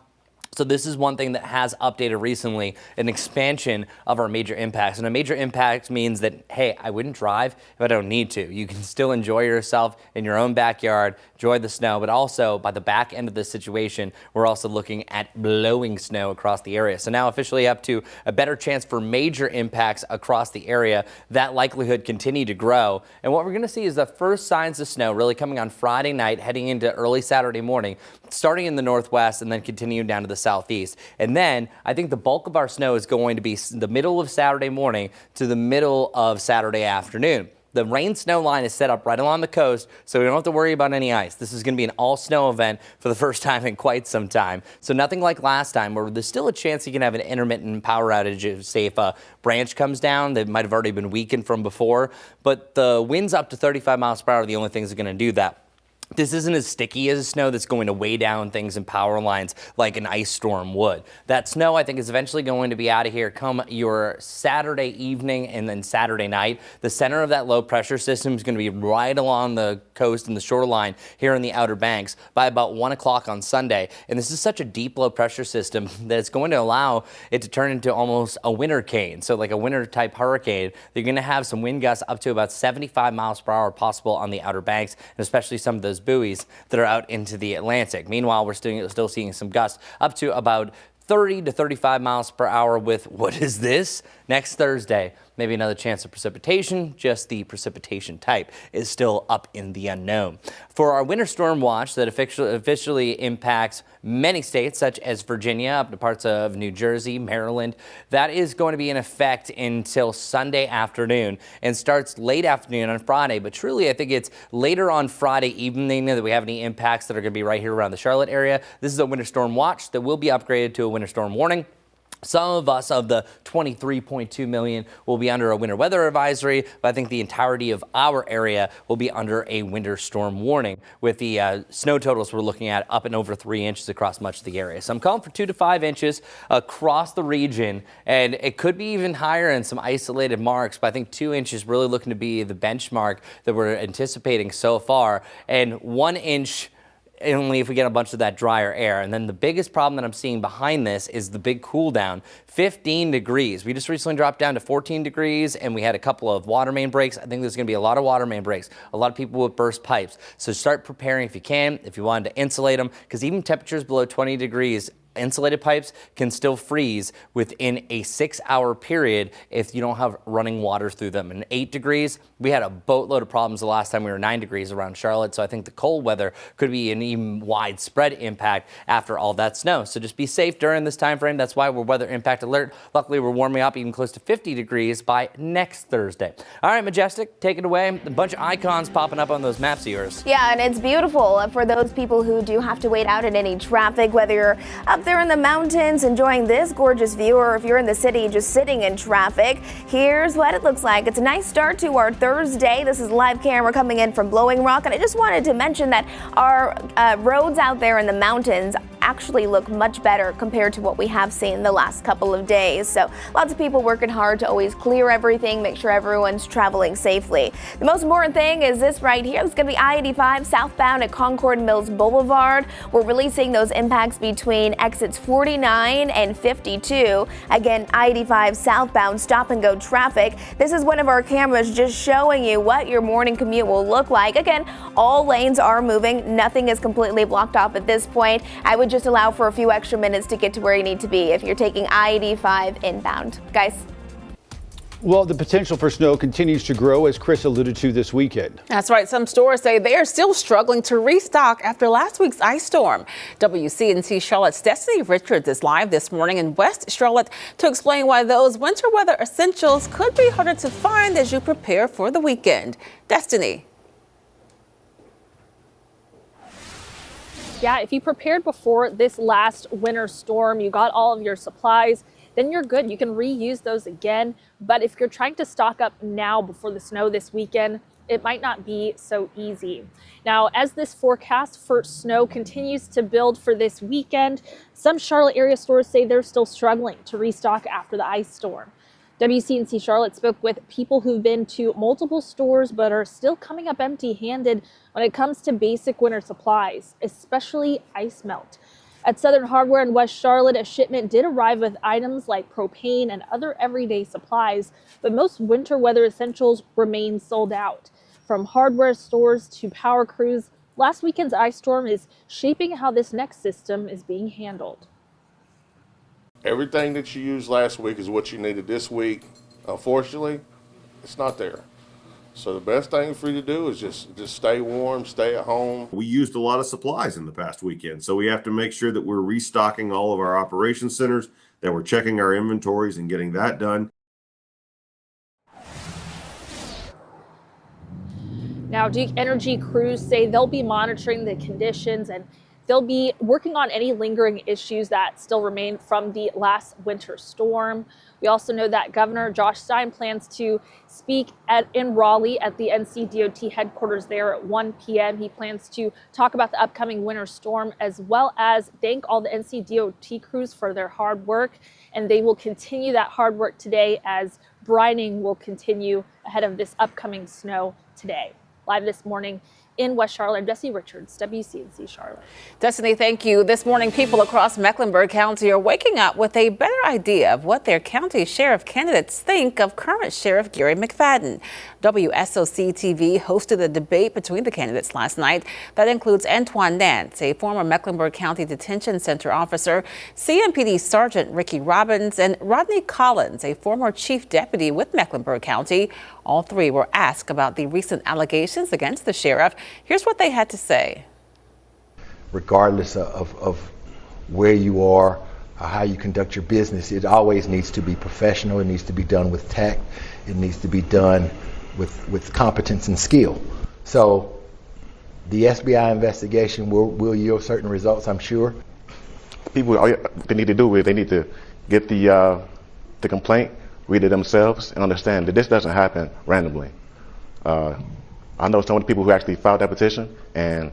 Speaker 5: So this is one thing that has updated recently, an expansion of our major impacts. And a major impact means that, hey, I wouldn't drive if I don't need to. You can still enjoy yourself in your own backyard, enjoy the snow, but also by the back end of this situation, we're also looking at blowing snow across the area. So now officially up to a better chance for major impacts across the area. That likelihood continue to grow. And what we're going to see is the first signs of snow really coming on Friday night, heading into early Saturday morning, starting in the northwest and then continuing down to the southeast. And then I think the bulk of our snow is going to be the middle of Saturday morning to the middle of Saturday afternoon. The rain snow line is set up right along the coast, so we don't have to worry about any ice. This is going to be an all snow event for the first time in quite some time. So nothing like last time where there's still a chance you can have an intermittent power outage. Say if a branch comes down that might have already been weakened from before, but the winds up to 35 miles per hour are the only things that are going to do that. This isn't as sticky as snow that's going to weigh down things and power lines like an ice storm would. That snow, I think, is eventually going to be out of here come your Saturday evening and then Saturday night. The center of that low pressure system is going to be right along the coast and the shoreline here in the Outer Banks by about 1 o'clock on Sunday. And this is such a deep low pressure system that it's going to allow it to turn into almost a winter cane. So like a winter type hurricane. You're going to have some wind gusts up to about 75 miles per hour possible on the Outer Banks, and especially some of those buoys that are out into the Atlantic. Meanwhile, we're still seeing some gusts up to about 30 to 35 miles per hour with, what is this? Next Thursday, maybe another chance of precipitation. Just the precipitation type is still up in the unknown. For our winter storm watch that officially impacts many states such as Virginia up to parts of New Jersey, Maryland, that is going to be in effect until Sunday afternoon and starts late afternoon on Friday. But truly, I think it's later on Friday evening that we have any impacts that are going to be right here around the Charlotte area. This is a winter storm watch that will be upgraded to a winter storm warning. Some of us of the 23.2 million will be under a winter weather advisory, but I think the entirety of our area will be under a winter storm warning with the snow totals we're looking at up and over 3 inches across much of the area. So I'm calling for 2 to 5 inches across the region, and it could be even higher in some isolated marks, but I think 2 inches really looking to be the benchmark that we're anticipating so far, and 1 inch only if we get a bunch of that drier air. And then the biggest problem that I'm seeing behind this is the big cool down, 15 degrees. We just recently dropped down to 14 degrees and we had a couple of water main breaks. I think there's going to be a lot of water main breaks, a lot of people with burst pipes. So start preparing if you can, if you wanted to insulate them, because even temperatures below 20 degrees, insulated pipes can still freeze within a 6-hour period if you don't have running water through them. And 8 degrees, we had a boatload of problems the last time we were 9 degrees around Charlotte. So I think the cold weather could be an even widespread impact after all that snow. So just be safe during this time frame. That's why we're weather impact alert. Luckily, we're warming up even close to 50 degrees by next Thursday. All right, Majestic, take it away. A bunch of icons popping up on those maps of yours.
Speaker 4: Yeah, and it's beautiful for those people who do have to wait out in any traffic, whether you're up there in the mountains enjoying this gorgeous view, or if you're in the city just sitting in traffic. Here's what it looks like. It's a nice start to our Thursday. This is live camera coming in from Blowing Rock, and I just wanted to mention that our roads out there in the mountains actually look much better compared to what we have seen the last couple of days. So lots of people working hard to always clear everything, make sure everyone's traveling safely. The most important thing is this right here. It's going to be I-85 southbound at Concord Mills Boulevard. We're releasing those impacts between exits 49 and 52. Again, I-85 southbound stop and go traffic. This is one of our cameras just showing you what your morning commute will look like. Again, all lanes are moving. Nothing is completely blocked off at this point. I would just allow for a few extra minutes to get to where you need to be if you're taking I-85 inbound. Guys.
Speaker 3: Well, the potential for snow continues to grow, as Chris alluded to this weekend.
Speaker 2: That's right. Some stores say they are still struggling to restock after last week's ice storm. WCNC Charlotte's Destiny Richards is live this morning in West Charlotte to explain why those winter weather essentials could be harder to find as you prepare for the weekend. Destiny.
Speaker 13: Yeah, if you prepared before this last winter storm, you got all of your supplies, then you're good. You can reuse those again. But if you're trying to stock up now before the snow this weekend, it might not be so easy. Now, as this forecast for snow continues to build for this weekend, some Charlotte area stores say they're still struggling to restock after the ice storm. WCNC Charlotte spoke with people who've been to multiple stores but are still coming up empty-handed when it comes to basic winter supplies, especially ice melt. At Southern Hardware in West Charlotte, a shipment did arrive with items like propane and other everyday supplies, but most winter weather essentials remain sold out. From hardware stores to power crews, last weekend's ice storm is shaping how this next system is being handled.
Speaker 14: Everything that you used last week is what you needed this week. Unfortunately, it's not there. So the best thing for you to do is just stay warm, stay at home.
Speaker 11: We used a lot of supplies in the past weekend, so we have to make sure that we're restocking all of our operation centers, that we're checking our inventories and getting that done.
Speaker 13: Now, Duke Energy crews say they'll be monitoring the conditions and they'll be working on any lingering issues that still remain from the last winter storm. We also know that Governor Josh Stein plans to speak in Raleigh at the NCDOT headquarters there at 1 p.m. He plans to talk about the upcoming winter storm as well as thank all the NCDOT crews for their hard work. And they will continue that hard work today as brining will continue ahead of this upcoming snow today. Live this morning in West Charlotte, I'm Destiny Richards, WCNC Charlotte.
Speaker 2: Destiny, thank you. This morning, people across Mecklenburg County are waking up with a better idea of what their county sheriff candidates think of current Sheriff Gary McFadden. WSOC TV hosted a debate between the candidates last night that includes Antoine Nance, a former Mecklenburg County Detention Center officer, CMPD Sergeant Ricky Robbins, and Rodney Collins, a former chief deputy with Mecklenburg County. All three were asked about the recent allegations against the sheriff. Here's what they had to say.
Speaker 15: Regardless of where you are or how you conduct your business, it always needs to be professional. It needs to be done with tact. It needs to be done with competence and skill. So the SBI investigation will yield certain results, I'm sure.
Speaker 16: People, all they need to do is they need to get the complaint, read it themselves, and understand that this doesn't happen randomly. I know some of the people who actually filed that petition, and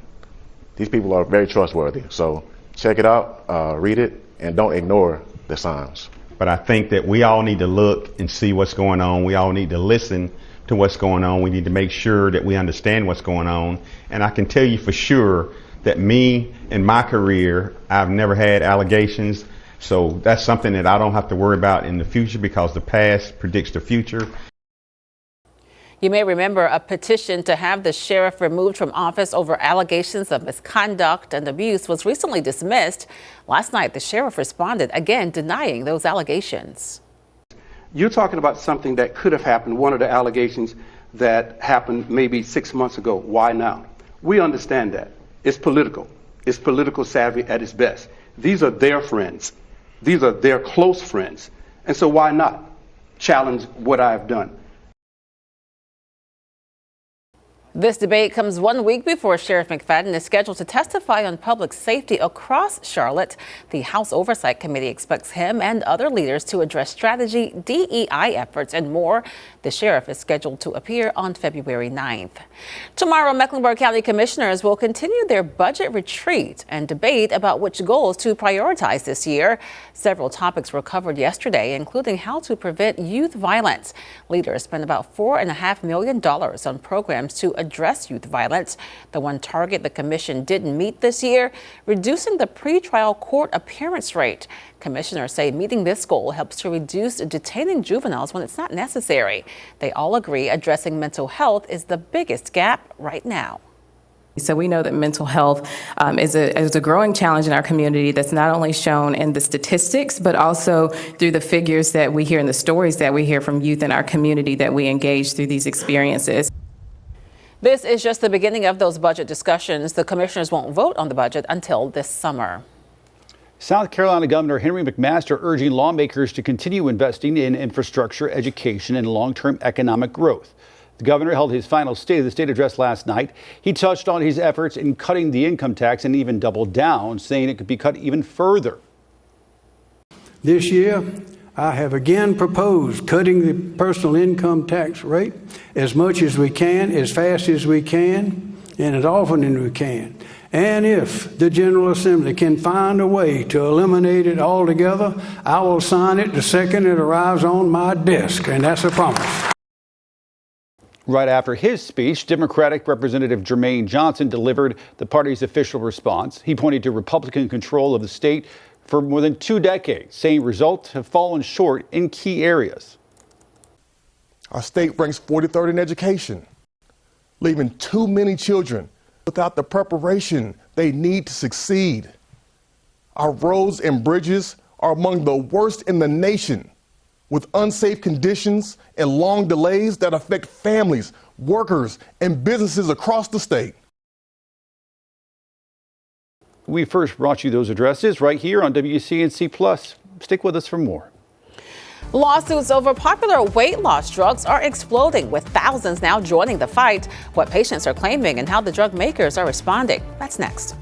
Speaker 16: these people are very trustworthy. So check it out, read it, and don't ignore the signs.
Speaker 17: But I think that we all need to look and see what's going on. We all need to listen to what's going on. We need to make sure that we understand what's going on. And I can tell you for sure that me, in my career, I've never had allegations. So that's something that I don't have to worry about in the future because the past predicts the future.
Speaker 2: You may remember a petition to have the sheriff removed from office over allegations of misconduct and abuse was recently dismissed. Last night, the sheriff responded, again denying those allegations.
Speaker 18: You're talking about something that could have happened, one of the allegations that happened maybe 6 months ago. Why now? We understand that. It's political. It's political savvy at its best. These are their friends. These are their close friends. And so why not challenge what I've done?
Speaker 2: This debate comes 1 week before Sheriff McFadden is scheduled to testify on public safety across Charlotte. The House Oversight Committee expects him and other leaders to address strategy, DEI efforts, and more. The sheriff is scheduled to appear on February 9th. Tomorrow, Mecklenburg County commissioners will continue their budget retreat and debate about which goals to prioritize this year. Several topics were covered yesterday, including how to prevent youth violence. Leaders spent about $4.5 million on programs to address youth violence. The one target the commission didn't meet this year, reducing the pretrial court appearance rate. Commissioners say meeting this goal helps to reduce detaining juveniles when it's not necessary. They all agree addressing mental health is the biggest gap right now.
Speaker 19: So we know that mental health is a growing challenge in our community that's not only shown in the statistics, but also through the figures that we hear and the stories that we hear from youth in our community that we engage through these experiences.
Speaker 2: This is just the beginning of those budget discussions. The commissioners won't vote on the budget until this summer.
Speaker 3: South Carolina Governor Henry McMaster urging lawmakers to continue investing in infrastructure, education, and long-term economic growth. The governor held his final State of the State address last night. He touched on his efforts in cutting the income tax and even doubled down, saying it could be cut even further.
Speaker 20: This year, I have again proposed cutting the personal income tax rate as much as we can, as fast as we can, and as often as we can. And if the General Assembly can find a way to eliminate it altogether, I will sign it the second it arrives on my desk, and that's a promise.
Speaker 3: Right after his speech, Democratic Representative Jermaine Johnson delivered the party's official response. He pointed to Republican control of the state for more than 2 decades, saying results have fallen short in key areas.
Speaker 21: Our state ranks 43rd in education, leaving too many children without the preparation they need to succeed. Our roads and bridges are among the worst in the nation, with unsafe conditions and long delays that affect families, workers, and businesses across the state.
Speaker 3: We first brought you those addresses right here on WCNC Plus. Stick with us for more.
Speaker 2: Lawsuits over popular weight loss drugs are exploding, with thousands now joining the fight. What patients are claiming and how the drug makers are responding. That's next.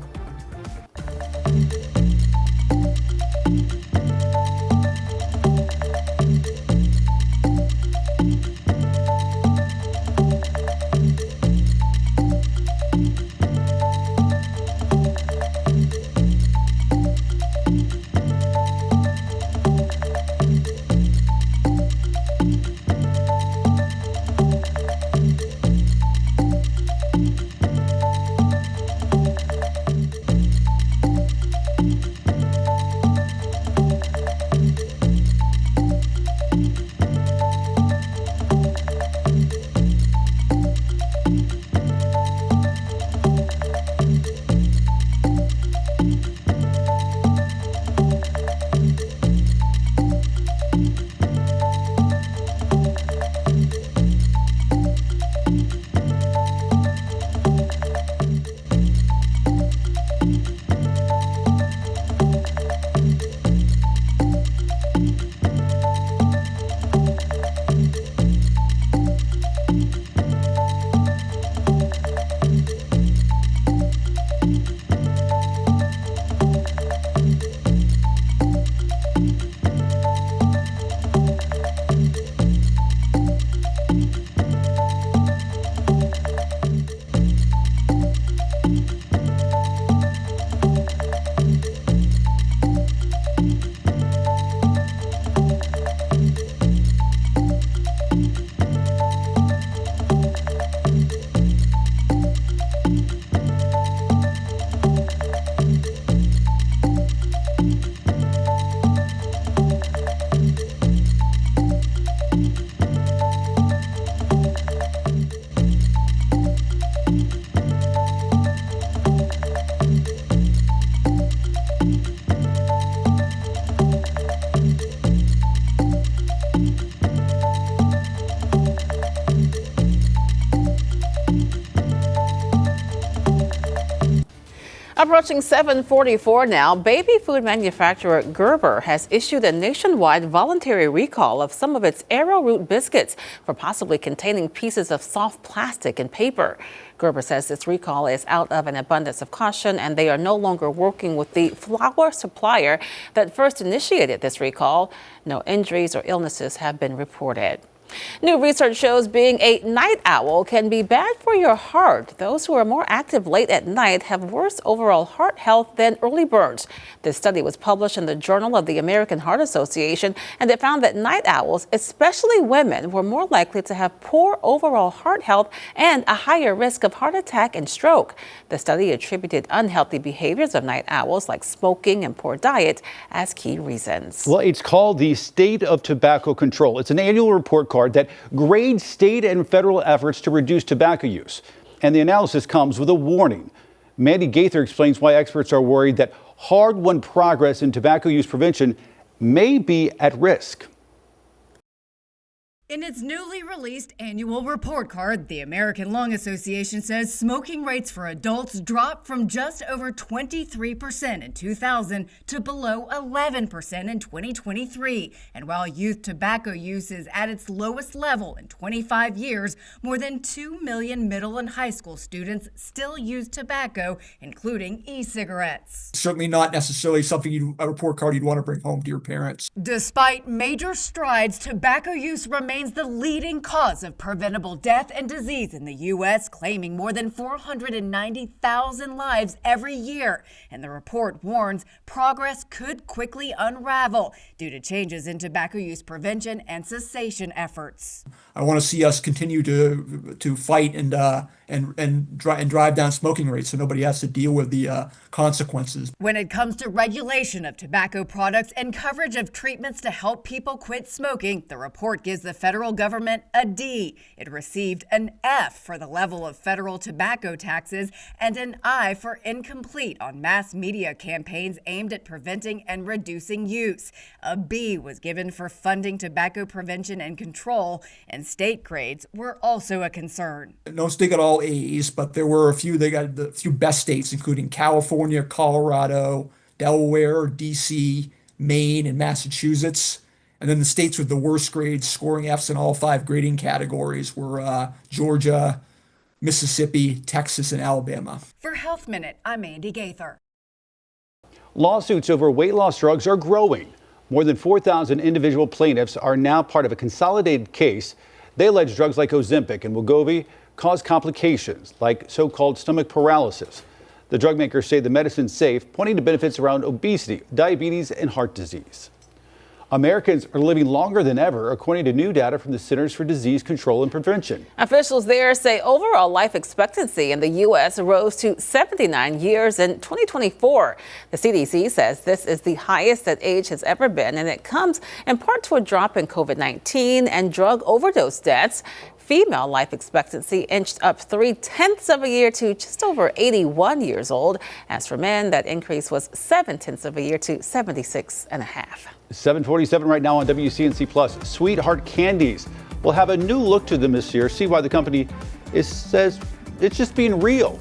Speaker 2: Approaching 7:44 now, baby food manufacturer Gerber has issued a nationwide voluntary recall of some of its arrowroot biscuits for possibly containing pieces of soft plastic and paper. Gerber says this recall is out of an abundance of caution, and they are no longer working with the flour supplier that first initiated this recall. No injuries or illnesses have been reported. New research shows being a night owl can be bad for your heart. Those who are more active late at night have worse overall heart health than early birds. This study was published in the Journal of the American Heart Association, and it found that night owls, especially women, were more likely to have poor overall heart health and a higher risk of heart attack and stroke. The study attributed unhealthy behaviors of night owls like smoking and poor diet as key reasons.
Speaker 3: Well, it's called the State of Tobacco Control. It's an annual report card that grades state and federal efforts to reduce tobacco use. And the analysis comes with a warning. Mandy Gaither explains why experts are worried that hard-won progress in tobacco use prevention may be at risk.
Speaker 6: In its newly released annual report card, the American Lung Association says smoking rates for adults dropped from just over 23% in 2000 to below 11% in 2023. And while youth tobacco use is at its lowest level in 25 years, more than 2 million middle and high school students still use tobacco, including e-cigarettes.
Speaker 22: Certainly not necessarily something a report card you'd want to bring home to your parents.
Speaker 6: Despite major strides, tobacco use remains the leading cause of preventable death and disease in the U.S., claiming more than 490,000 lives every year. And the report warns progress could quickly unravel due to changes in tobacco use prevention and cessation efforts.
Speaker 22: I want to see us continue to fight and drive down smoking rates so nobody has to deal with the consequences.
Speaker 6: When it comes to regulation of tobacco products and coverage of treatments to help people quit smoking, the report gives the federal government a D. It received an F for the level of federal tobacco taxes and an I for incomplete on mass media campaigns aimed at preventing and reducing use. A B was given for funding tobacco prevention and control, and state grades were also a concern.
Speaker 22: Don't stick at all A's, but there were a few. They got the few best states, including California, Colorado, Delaware, D.C., Maine, and Massachusetts. And then the states with the worst grades, scoring Fs in all 5 grading categories, were Georgia, Mississippi, Texas, and Alabama.
Speaker 6: For Health Minute, I'm Andy Gaither.
Speaker 3: Lawsuits over weight loss drugs are growing. More than 4,000 individual plaintiffs are now part of a consolidated case. They allege drugs like Ozempic and Wegovy cause complications like so-called stomach paralysis. The drug makers say the medicine's safe, pointing to benefits around obesity, diabetes, and heart disease. Americans are living longer than ever, according to new data from the Centers for Disease Control and Prevention.
Speaker 2: Officials there say overall life expectancy in the U.S. rose to 79 years in 2024. The CDC says this is the highest that age has ever been, and it comes in part to a drop in COVID-19 and drug overdose deaths. Female life expectancy inched up 0.3 of a year to just over 81 years old. As for men, that increase was 0.7 of a year to 76 and a half.
Speaker 3: 7:47 right now on WCNC Plus. Sweetheart candies will have a new look to them this year. See why the company says it's just being real.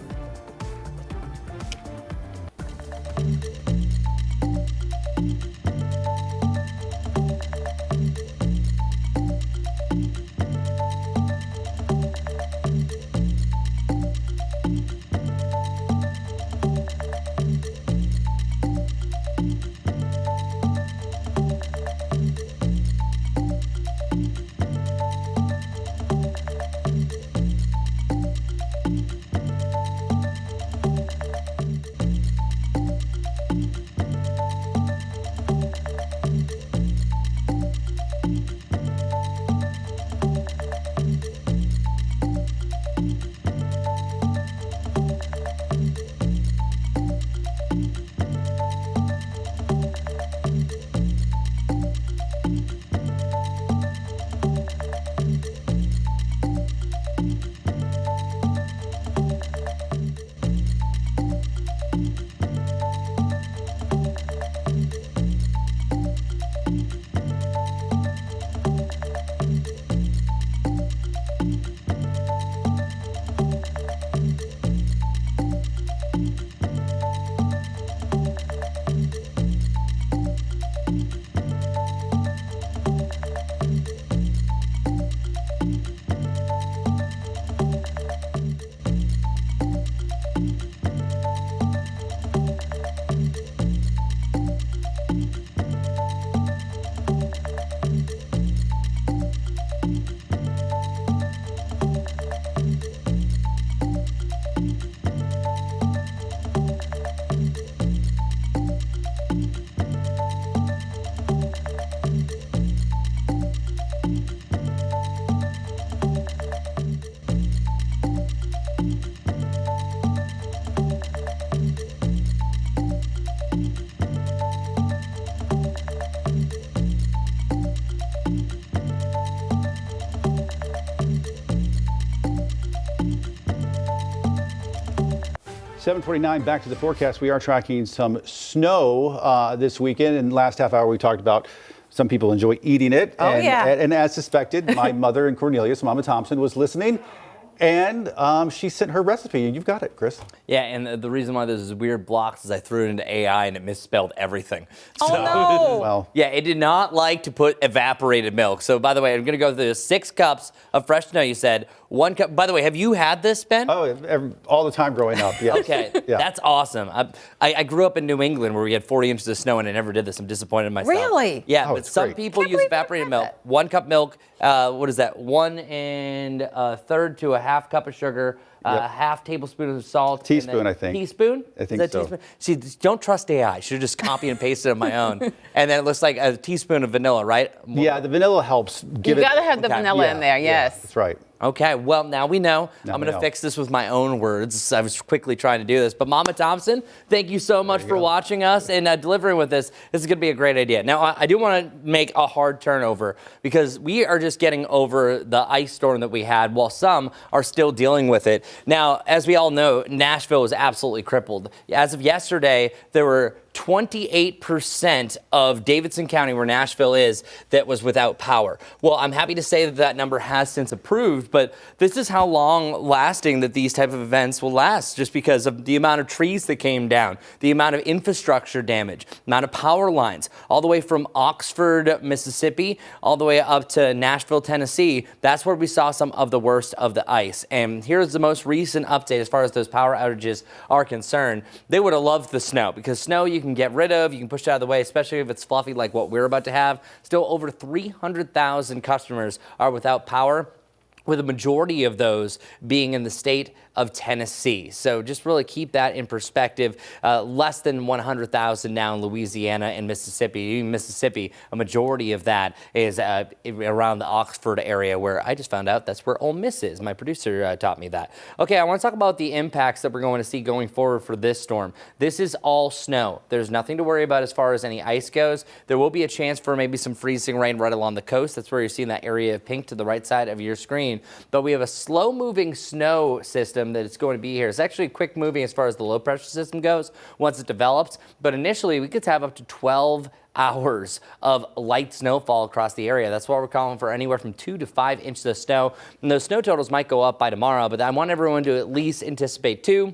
Speaker 3: .49 back to the forecast. We are tracking some snow this weekend. And last half hour, we talked about some people enjoy eating it.
Speaker 2: Oh, yeah.
Speaker 3: And as suspected, my mother and Cornelius, Mama Thompson, was listening. And she sent her recipe. You've got it, Chris.
Speaker 5: Yeah, and the reason why there's this weird blocks is I threw it into AI and it misspelled everything.
Speaker 2: Oh, no.
Speaker 3: Well,
Speaker 5: yeah, it did not like to put evaporated milk. So, by the way, I'm going to go through 6 cups of fresh snow, you said. 1 cup. By the way, have you had this, Ben?
Speaker 3: Oh, all the time growing up, yes.
Speaker 5: Okay,
Speaker 3: Yeah.
Speaker 5: That's awesome. I grew up in New England where we had 40 inches of snow and I never did this. I'm disappointed in myself.
Speaker 2: Really?
Speaker 5: Yeah,
Speaker 3: Oh,
Speaker 5: but
Speaker 3: it's
Speaker 5: some
Speaker 3: great.
Speaker 5: people use evaporated milk. 1 cup milk, what is that? 1 1/3 to a half cup of sugar, a half tablespoon of salt.
Speaker 3: Teaspoon, I think.
Speaker 5: Teaspoon?
Speaker 3: I think
Speaker 5: Is that
Speaker 3: so.
Speaker 5: Teaspoon? See, don't trust AI. I should have just copied and pasted on my own. And then it looks like a teaspoon of vanilla, right?
Speaker 3: Yeah, the vanilla helps give
Speaker 2: You
Speaker 3: it.
Speaker 2: got to have the vanilla in there, yes.
Speaker 3: That's right.
Speaker 5: Okay, well, now we know.
Speaker 3: Now
Speaker 5: I'm
Speaker 3: we
Speaker 5: going to
Speaker 3: know.
Speaker 5: fix this with my own words. I was quickly trying to do this. But Mama Thompson, thank you so much for watching us and delivering with this. This is going to be a great idea. Now, I do want to make a hard turnover because we are just getting over the ice storm that we had while some are still dealing with it. Now, as we all know, Nashville is absolutely crippled. As of yesterday, there were 28% of Davidson County, where Nashville is, that was without power. Well, I'm happy to say that that number has since improved, but this is how long lasting that these type of events will last, just because of the amount of trees that came down, the amount of infrastructure damage, amount of power lines, all the way from Oxford, Mississippi, all the way up to Nashville, Tennessee. That's where we saw some of the worst of the ice. And here's the most recent update as far as those power outages are concerned. They would have loved the snow, because snow you can get rid of, you can push it out of the way, especially if it's fluffy like what we're about to have. Still over 300,000 customers are without power, with a majority of those being in the state of Tennessee. So just really keep that in perspective. Less than 100,000 now in Louisiana and Mississippi. Even Mississippi, a majority of that is around the Oxford area, where I just found out that's where Ole Miss is. My producer taught me that. Okay, I want to talk about the impacts that we're going to see going forward for this storm. This is all snow. There's nothing to worry about as far as any ice goes. There will be a chance for maybe some freezing rain right along the coast. That's where you're seeing that area of pink to the right side of your screen. But we have a slow-moving snow system that it's going to be here. It's actually quick moving as far as the low pressure system goes once it develops, but initially we could have up to 12 hours of light snowfall across the area. That's why we're calling for anywhere from 2 to 5 inches of snow. And those snow totals might go up by tomorrow, but I want everyone to at least anticipate 2.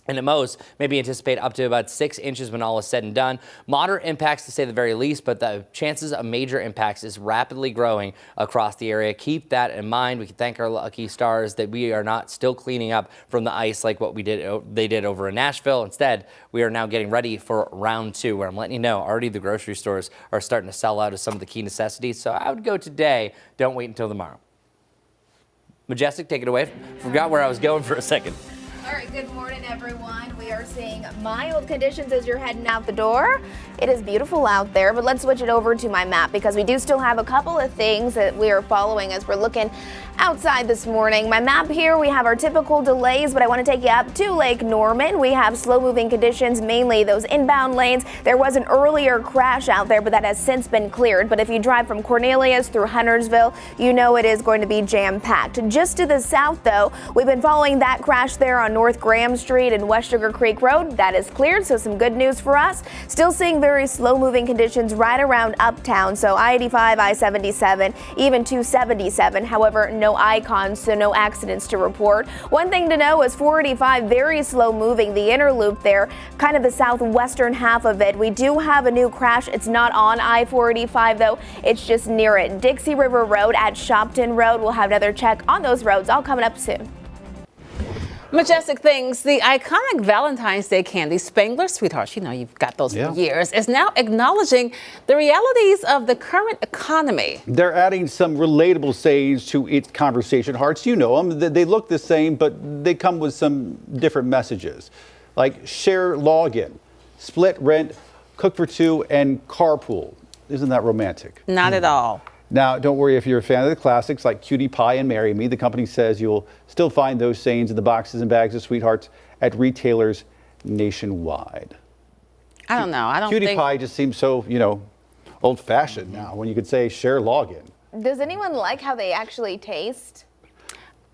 Speaker 5: And at most, maybe anticipate up to about 6 inches when all is said and done. Moderate impacts to say the very least, but the chances of major impacts is rapidly growing across the area. Keep that in mind. We can thank our lucky stars that we are not still cleaning up from the ice like what they did over in Nashville. Instead, we are now getting ready for round 2, where I'm letting you know already the grocery stores are starting to sell out of some of the key necessities. So I would go today. Don't wait until tomorrow. Majestic, take it away. Forgot where I was going for a second.
Speaker 4: All right, good morning, everyone. We are seeing mild conditions as you're heading out the door. It is beautiful out there, but let's switch it over to my map, because we do still have a couple of things that we are following as we're looking outside this morning. My map here, we have our typical delays, but I want to take you up to Lake Norman. We have slow-moving conditions, mainly those inbound lanes. There was an earlier crash out there, but that has since been cleared. But if you drive from Cornelius through Huntersville, you know it is going to be jam-packed. Just to the south, though, we've been following that crash there on North Graham Street and West Sugar Creek Road. That is cleared, so some good news for us. Still seeing very slow-moving conditions right around Uptown, so I-85, I-77, even 277. However, no icons, so no accidents to report. One thing to know is 485 very slow moving, the inner loop there, kind of the southwestern half of it. We do have a new crash. It's not on I-485 though, it's just near it. Dixie River Road at Shopton Road. We'll have another check on those roads all coming up soon.
Speaker 2: Majestic things. The iconic Valentine's Day candy, Spangler Sweethearts, you know you've got those for years, is now acknowledging the realities of the current economy.
Speaker 3: They're adding some relatable sayings to its conversation hearts. You know them. They look the same, but they come with some different messages, like share login, split rent, cook for two, and carpool. Isn't that romantic?
Speaker 2: Not at all.
Speaker 3: Now, don't worry if you're a fan of the classics like Cutie Pie and Marry Me. The company says you'll still find those sayings in the boxes and bags of sweethearts at retailers nationwide.
Speaker 2: I don't know. I don't
Speaker 3: Cutie
Speaker 2: think...
Speaker 3: Pie just seems so, old-fashioned now when you could say share login.
Speaker 4: Does anyone like how they actually taste?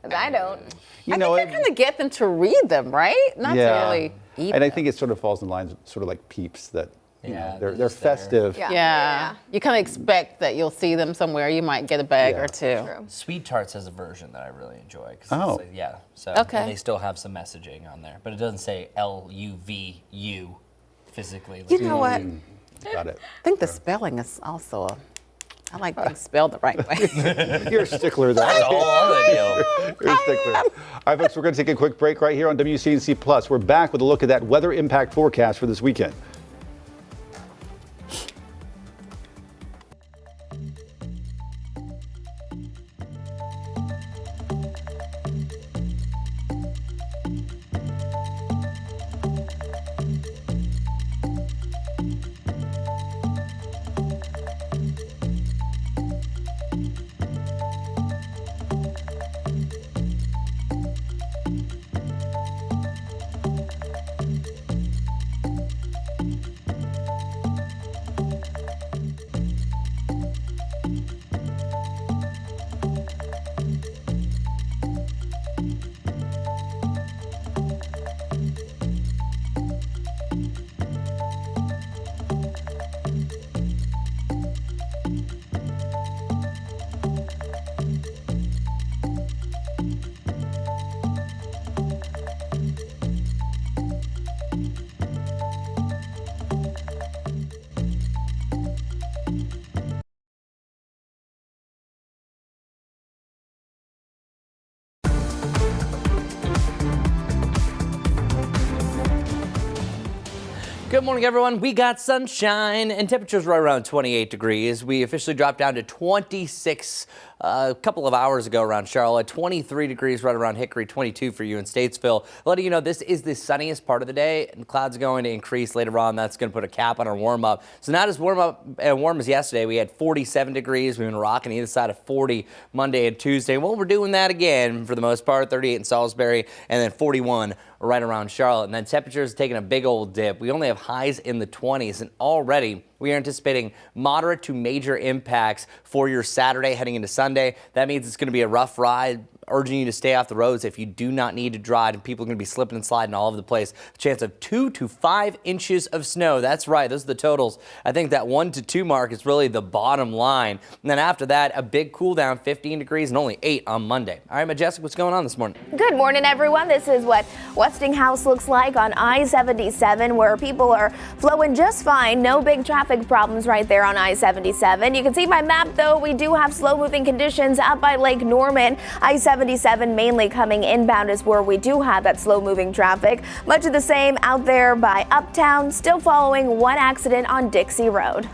Speaker 4: 'Cause I don't.
Speaker 2: I think you kind of get them to read them, right? Not to really eat
Speaker 3: And
Speaker 2: them.
Speaker 3: I think it sort of falls in line, sort of like Peeps, that they're festive.
Speaker 2: Yeah. You kind of expect that you'll see them somewhere. You might get a bag or two.
Speaker 5: Sweet Tarts has a version that I really enjoy.
Speaker 3: Oh.
Speaker 5: So
Speaker 2: Okay.
Speaker 5: and they still have some messaging on there, but it doesn't say LUVU physically.
Speaker 2: You know what?
Speaker 3: Got it.
Speaker 2: I think the spelling is also I like things spelled the right way.
Speaker 3: You're a stickler, though.
Speaker 5: That's all I know.
Speaker 3: You're a stickler. All right, folks, we're going to take a quick break right here on WCNC Plus. We're back with a look at that weather impact forecast for this weekend.
Speaker 5: Good morning, everyone. We got sunshine and temperatures right around 28 degrees. We officially dropped down to 26 a couple of hours ago around Charlotte, 23 degrees right around Hickory, 22 for you in Statesville. Letting you know this is the sunniest part of the day, and clouds are going to increase later on. That's going to put a cap on our warm up. So not as warm as yesterday. We had 47 degrees. We've been rocking either side of 40 Monday and Tuesday. Well, we're doing that again for the most part, 38 in Salisbury and then 41 right around Charlotte. And then temperatures taking a big old dip. We only have highs in the 20s, and already we are anticipating moderate to major impacts for your Saturday heading into Sunday. That means it's going to be a rough ride. Urging you to stay off the roads if you do not need to drive, and people are going to be slipping and sliding all over the place. A chance of 2 to 5 inches of snow. That's right. Those are the totals. I think that 1 to 2 mark is really the bottom line. And then after that, a big cool down, 15 degrees and only 8 on Monday. All right, Majestic, what's going on this morning?
Speaker 4: Good morning, everyone. This is what Westinghouse looks like on I-77, where people are flowing just fine. No big traffic problems right there on I-77. You can see my map, though. We do have slow-moving conditions out by Lake Norman. I-77 mainly coming inbound is where we do have that slow-moving traffic. Much of the same out there by Uptown, still following one accident on Dixie Road.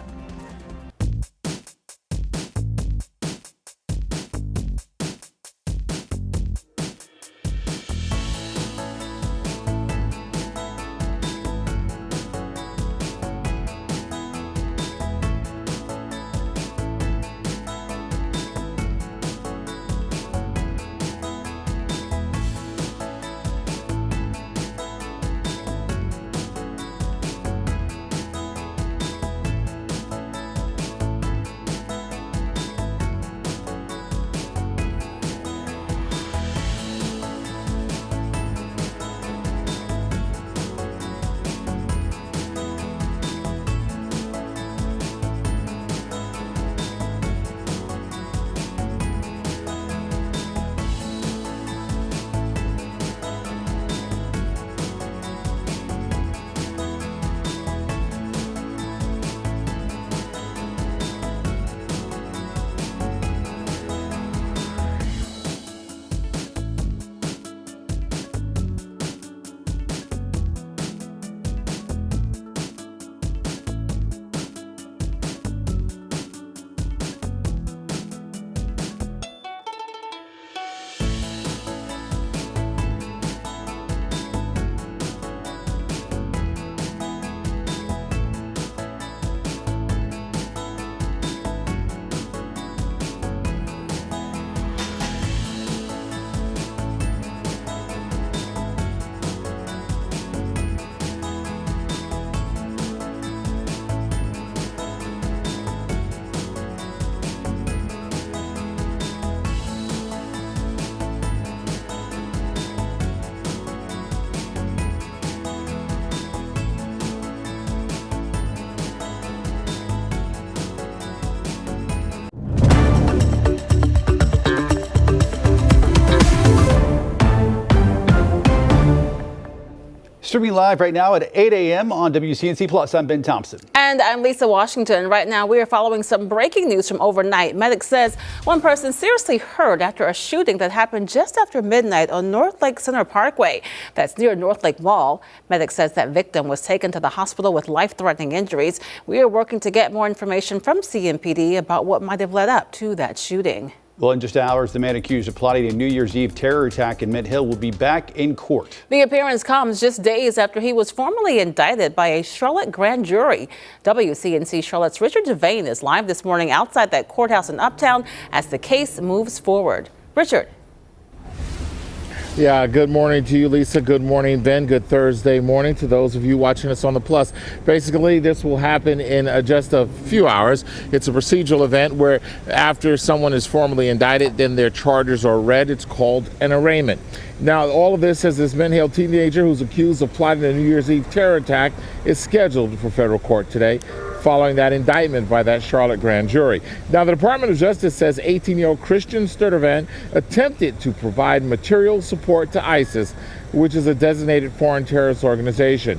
Speaker 3: Streaming live right now at 8 a.m. on WCNC Plus. I'm Ben Thompson.
Speaker 2: And I'm Lisa Washington. Right now, we are following some breaking news from overnight. Medics says one person seriously hurt after a shooting that happened just after midnight on North Lake Center Parkway. That's near North Lake Mall. Medics says that victim was taken to the hospital with life-threatening injuries. We are working to get more information from CMPD about what might have led up to that shooting.
Speaker 3: Well, in just hours, the man accused of plotting a New Year's Eve terror attack in Mint Hill will be back in court.
Speaker 2: The appearance comes just days after he was formally indicted by a Charlotte grand jury. WCNC Charlotte's Richard Devane is live this morning outside that courthouse in Uptown as the case moves forward. Richard.
Speaker 1: Yeah, good morning to you, Lisa. Good morning, Ben. Good Thursday morning to those of you watching us on the Plus. Basically, this will happen in just a few hours. It's a procedural event where after someone is formally indicted, then their charges are read. It's called an arraignment. Now, all of this as this Mint Hill teenager who's accused of plotting a New Year's Eve terror attack is scheduled for federal court today, following that indictment by that Charlotte grand jury. Now, the Department of Justice says 18-year-old Christian Sturtevant attempted to provide material support to ISIS, which is a designated foreign terrorist organization.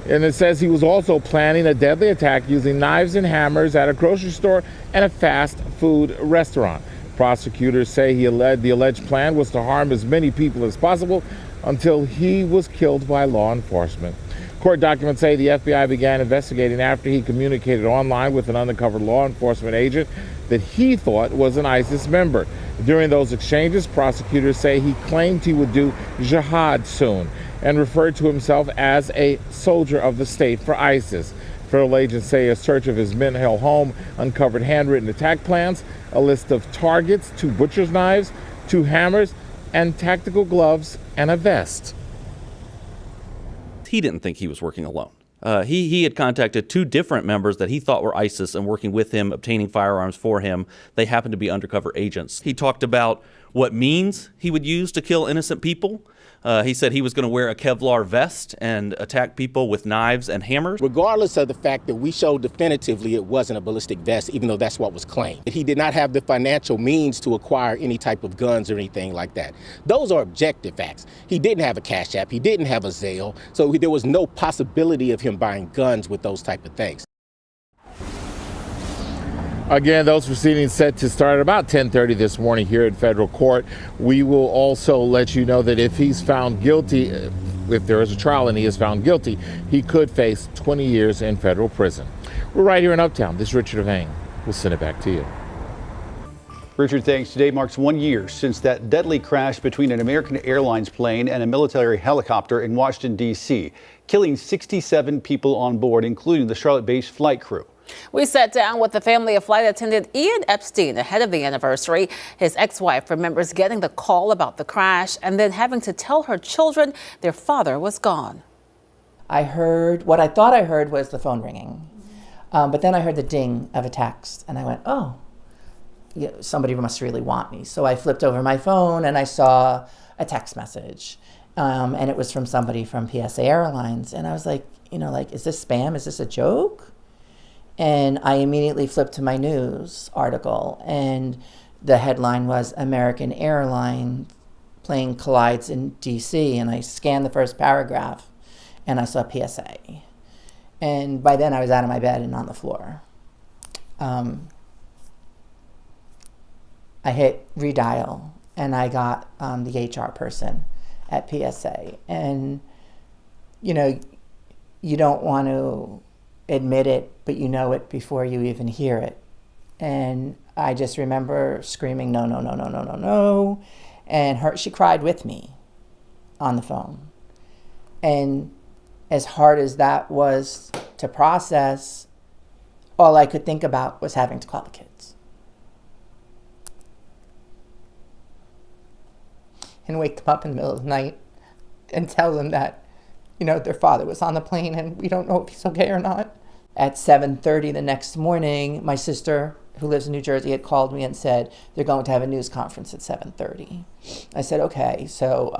Speaker 1: And it says he was also planning a deadly attack using knives and hammers at a grocery store and a fast food restaurant. Prosecutors say the alleged plan was to harm as many people as possible until he was killed by law enforcement. Court documents say the FBI began investigating after he communicated online with an undercover law enforcement agent that he thought was an ISIS member. During those exchanges, prosecutors say he claimed he would do jihad soon and referred to himself as a soldier of the state for ISIS. Federal agents say a search of his Mint Hill home uncovered handwritten attack plans, a list of targets, 2 butcher's knives, 2 hammers, and tactical gloves and a vest.
Speaker 7: He didn't think he was working alone. He had contacted 2 different members that he thought were ISIS and working with him, obtaining firearms for him. They happened to be undercover agents. He talked about what means he would use to kill innocent people. He said he was going to wear a Kevlar vest and attack people with knives and hammers.
Speaker 8: Regardless of the fact that we showed definitively it wasn't a ballistic vest, even though that's what was claimed. He did not have the financial means to acquire any type of guns or anything like that. Those are objective facts. He didn't have a Cash App. He didn't have a Zelle. So there was no possibility of him buying guns with those type of things.
Speaker 1: Again, those proceedings set to start at about 10:30 this morning here at federal court. We will also let you know that if he's found guilty, if there is a trial and he is found guilty, he could face 20 years in federal prison. We're right here in Uptown. This is Richard Evang. We'll send it back to you.
Speaker 3: Richard, thanks. Today marks 1 year since that deadly crash between an American Airlines plane and a military helicopter in Washington, D.C., killing 67 people on board, including the Charlotte-based flight crew.
Speaker 2: We sat down with the family of flight attendant Ian Epstein ahead of the anniversary. His ex-wife remembers getting the call about the crash and then having to tell her children their father was gone.
Speaker 23: I heard, what I thought I heard was the phone ringing. But then I heard the ding of a text and I went, oh, yeah, somebody must really want me. So I flipped over my phone and I saw a text message. And it was from somebody from PSA Airlines. And I was like, is this spam? Is this a joke? And I immediately flipped to my news article, and the headline was American Airlines plane collides in D.C. And I scanned the first paragraph, and I saw PSA. And by then I was out of my bed and on the floor. I hit redial, and I got the HR person at PSA. And, you don't want to admit it, but you know it before you even hear it. And I just remember screaming, no, no, no, no, no, no, no. And she cried with me on the phone. And as hard as that was to process, all I could think about was having to call the kids. And wake them up in the middle of the night and tell them that, their father was on the plane and we don't know if he's okay or not. At 7:30 the next morning, my sister, who lives in New Jersey, had called me and said, they're going to have a news conference at 7:30. I said, okay. So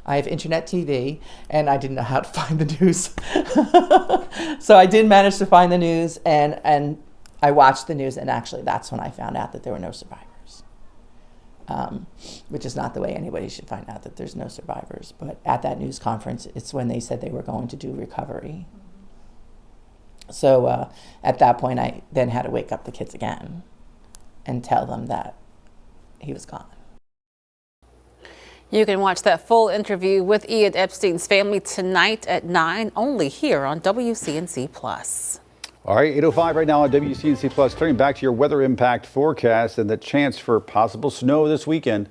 Speaker 23: I have internet TV and I didn't know how to find the news. So I did manage to find the news and I watched the news, and actually that's when I found out that there were no survivors. Which is not the way anybody should find out that there's no survivors. But at that news conference, it's when they said they were going to do recovery. So at that point, I then had to wake up the kids again and tell them that he was gone.
Speaker 2: You can watch that full interview with Ian Epstein's family tonight at 9, only here on WCNC Plus.
Speaker 3: All right, 8:05 right now on WCNC Plus. Turning back to your weather impact forecast and the chance for possible snow this weekend.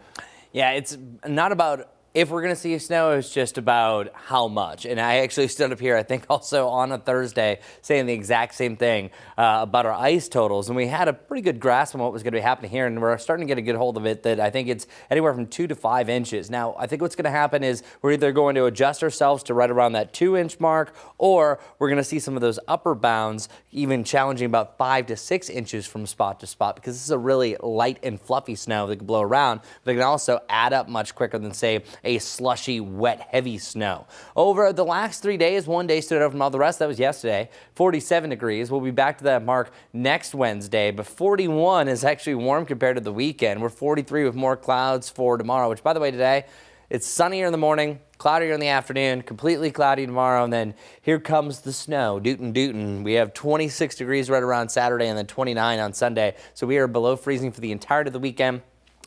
Speaker 5: Yeah, it's not about if we're going to see snow, it's just about how much. And I actually stood up here, I think also on a Thursday, saying the exact same thing about our ice totals. And we had a pretty good grasp on what was going to be happening here. And we're starting to get a good hold of it that I think it's anywhere from 2 to 5 inches. Now, I think what's going to happen is we're either going to adjust ourselves to right around that 2-inch mark, or we're going to see some of those upper bounds even challenging about 5 to 6 inches from spot to spot, because this is a really light and fluffy snow that can blow around. But it can also add up much quicker than, say, a slushy, wet, heavy snow. Over the last 3 days, one day stood out from all the rest. That was yesterday, 47 degrees. We'll be back to that mark next Wednesday, but 41 is actually warm compared to the weekend. We're 43 with more clouds for tomorrow, which, by the way, today, it's sunnier in the morning, cloudier in the afternoon, completely cloudy tomorrow, and then here comes the snow. Dootin'. We have 26 degrees right around Saturday and then 29 on Sunday, so we are below freezing for the entirety of the weekend.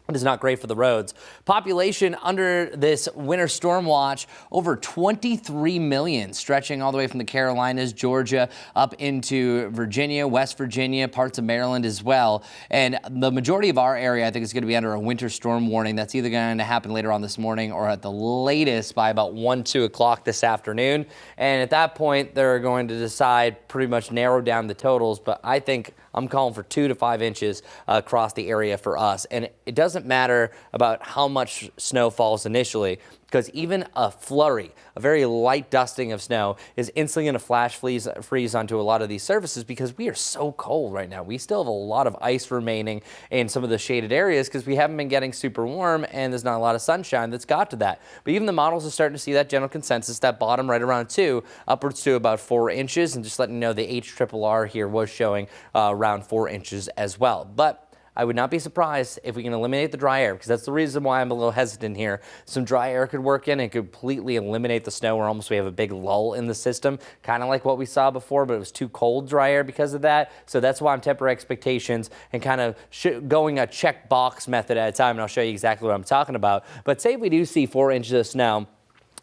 Speaker 5: It is not great for the roads. Population under this winter storm watch, over 23 million, stretching all the way from the Carolinas, Georgia, up into Virginia, West Virginia, parts of Maryland as well. And the majority of our area, I think, is going to be under a winter storm warning. That's either going to happen later on this morning or at the latest by about 1, 2 o'clock this afternoon. And at that point, they're going to decide, pretty much narrow down the totals. But I think I'm calling for 2 to 5 inches across the area for us. And it doesn't matter about how much snow falls initially, because even a flurry, a very light dusting of snow, is instantly going to flash freeze onto a lot of these surfaces because we are so cold right now. We still have a lot of ice remaining in some of the shaded areas because we haven't been getting super warm and there's not a lot of sunshine that's got to that. But even the models are starting to see that general consensus, that bottom right around 2, upwards to about 4 inches. And just letting you know, the HRRR here was showing around 4 inches as well. But I would not be surprised if we can eliminate the dry air, because that's the reason why I'm a little hesitant here. Some dry air could work in and completely eliminate the snow, or almost we have a big lull in the system, kind of like what we saw before, but it was too cold dry air because of that. So that's why I'm tempering expectations and kind of going a check box method at a time, and I'll show you exactly what I'm talking about. But say if we do see 4 inches of snow,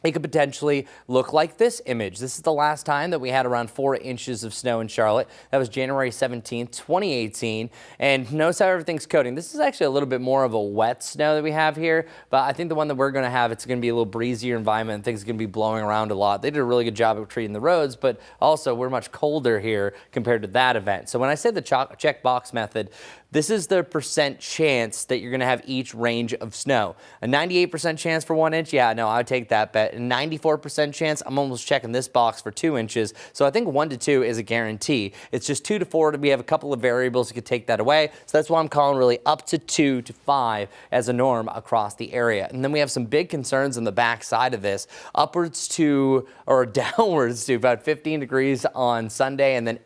Speaker 5: it could potentially look like this image. This is the last time that we had around 4 inches of snow in Charlotte. That was January 17th, 2018. And notice how everything's coating. This is actually a little bit more of a wet snow that we have here, but I think the one that we're going to have, it's going to be a little breezier environment and things are going to be blowing around a lot. They did a really good job of treating the roads, but also we're much colder here compared to that event. So when I said the check box method, this is the percent chance that you're going to have each range of snow. A 98% chance for 1 inch, yeah, no, I would take that bet. A 94% chance, I'm almost checking this box for 2 inches. So I think 1 to 2 is a guarantee. It's just 2 to 4. We have a couple of variables that could take that away. So that's why I'm calling really up to 2 to 5 as a norm across the area. And then we have some big concerns on the back side of this, upwards to or downwards to about 15 degrees on Sunday, and then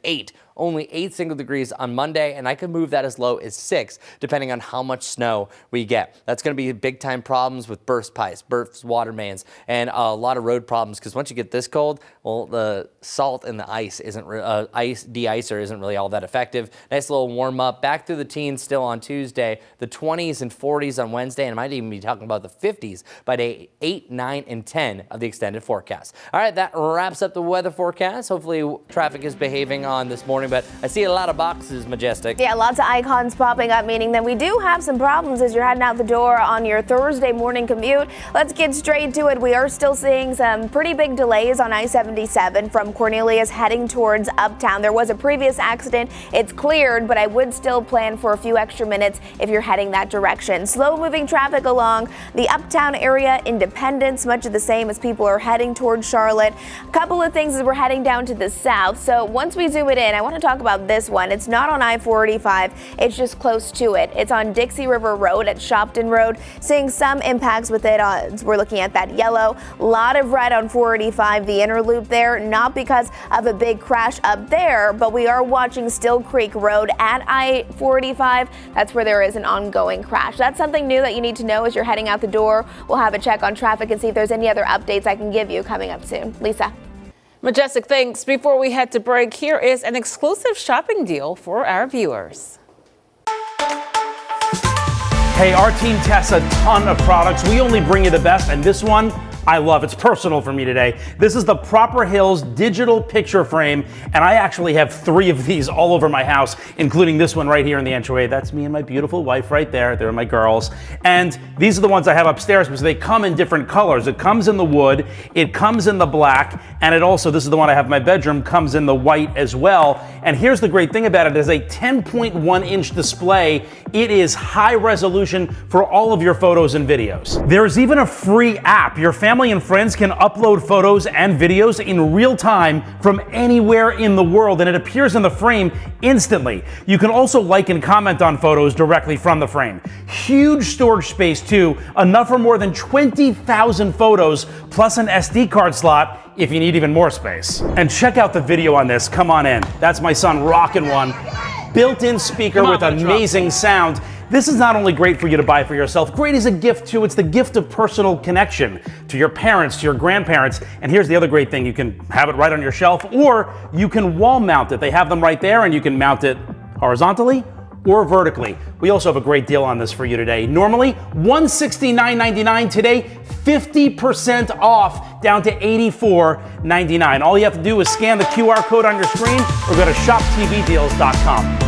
Speaker 5: only 8 single degrees on Monday, and I could move that as low as 6, depending on how much snow we get. That's going to be big time problems with burst pipes, burst water mains, and a lot of road problems, because once you get this cold, well, the salt and the ice isn't de-icer isn't really all that effective. Nice little warm up, back through the teens still on Tuesday, the 20s and 40s on Wednesday, and I might even be talking about the 50s by day 8, 9, and 10 of the extended forecast. All right, that wraps up the weather forecast. Hopefully traffic is behaving on this morning, but I see a lot of boxes, Majestic.
Speaker 4: Yeah, lots of icons popping up, meaning that we do have some problems as you're heading out the door on your Thursday morning commute. Let's get straight to it. We are still seeing some pretty big delays on I-77 from Cornelius heading towards Uptown. There was a previous accident. It's cleared, but I would still plan for a few extra minutes if you're heading that direction. Slow moving traffic along the Uptown area, Independence, much of the same as people are heading towards Charlotte. A couple of things as we're heading down to the south. So once we zoom it in, I want to talk about this one. It's not on I-485. It's just close to it. It's on Dixie River Road at Shopton Road. Seeing some impacts with it. We're looking at that yellow. A lot of red on 485, the inner loop there. Not because of a big crash up there, but we are watching Still Creek Road at I-485. That's where there is an ongoing crash. That's something new that you need to know as you're heading out the door. We'll have a check on traffic and see if there's any other updates I can give you coming up soon. Lisa.
Speaker 2: Majestic, thanks. Before we head to break, here is an exclusive shopping deal for our viewers.
Speaker 9: Hey, our team tests a ton of products. We only bring you the best, and this one I love. It's personal for me today. This is the Proper Hills digital picture frame, and I actually have 3 of these all over my house, including this one right here in the entryway. That's me and my beautiful wife right there. They're my girls. And these are the ones I have upstairs because they come in different colors. It comes in the wood, it comes in the black, and it also, this is the one I have in my bedroom, comes in the white as well. And here's the great thing about it, is a 10.1 inch display. It is high resolution for all of your photos and videos. There's even a free app. Your family and friends can upload photos and videos in real time from anywhere in the world, and it appears in the frame instantly. You can also like and comment on photos directly from the frame. Huge storage space too, enough for more than 20,000 photos, plus an SD card slot if you need even more space. And check out the video on this. Come on in. That's my son rocking one. Built-in speaker with amazing sound. This is not only great for you to buy for yourself, great as a gift too. It's the gift of personal connection to your parents, to your grandparents. And here's the other great thing. You can have it right on your shelf, or you can wall mount it. They have them right there, and you can mount it horizontally or vertically. We also have a great deal on this for you today. Normally $169.99, today 50% off, down to $84.99. All you have to do is scan the QR code on your screen or go to shoptvdeals.com.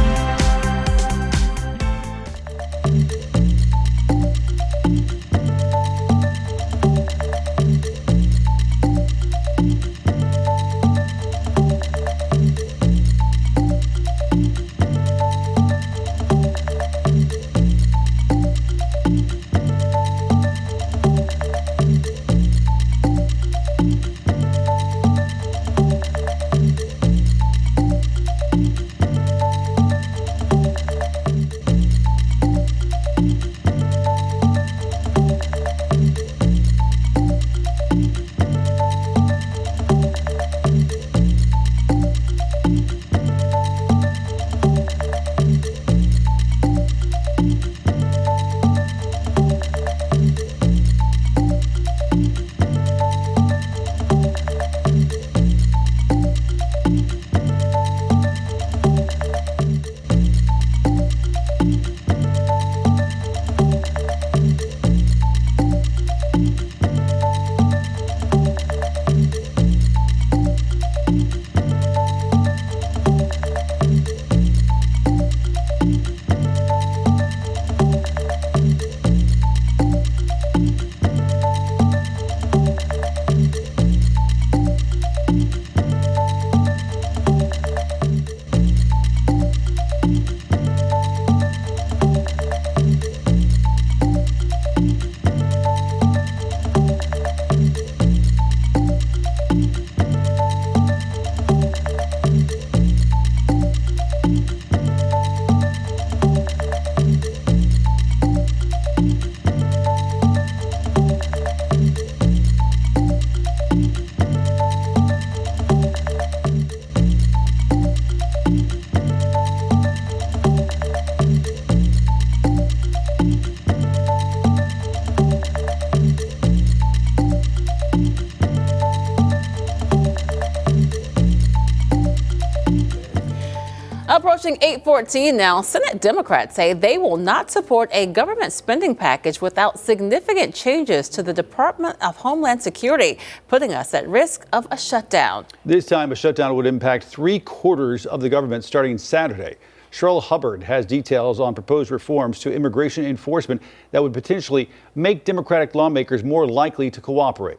Speaker 2: Approaching 8:14 now, Senate Democrats say they will not support a government spending package without significant changes to the Department of Homeland Security, putting us at risk of a shutdown.
Speaker 3: This time, a shutdown would impact 3/4 of the government starting Saturday. Charlotte Hubbard has details on proposed reforms to immigration enforcement that would potentially make Democratic lawmakers more likely to cooperate.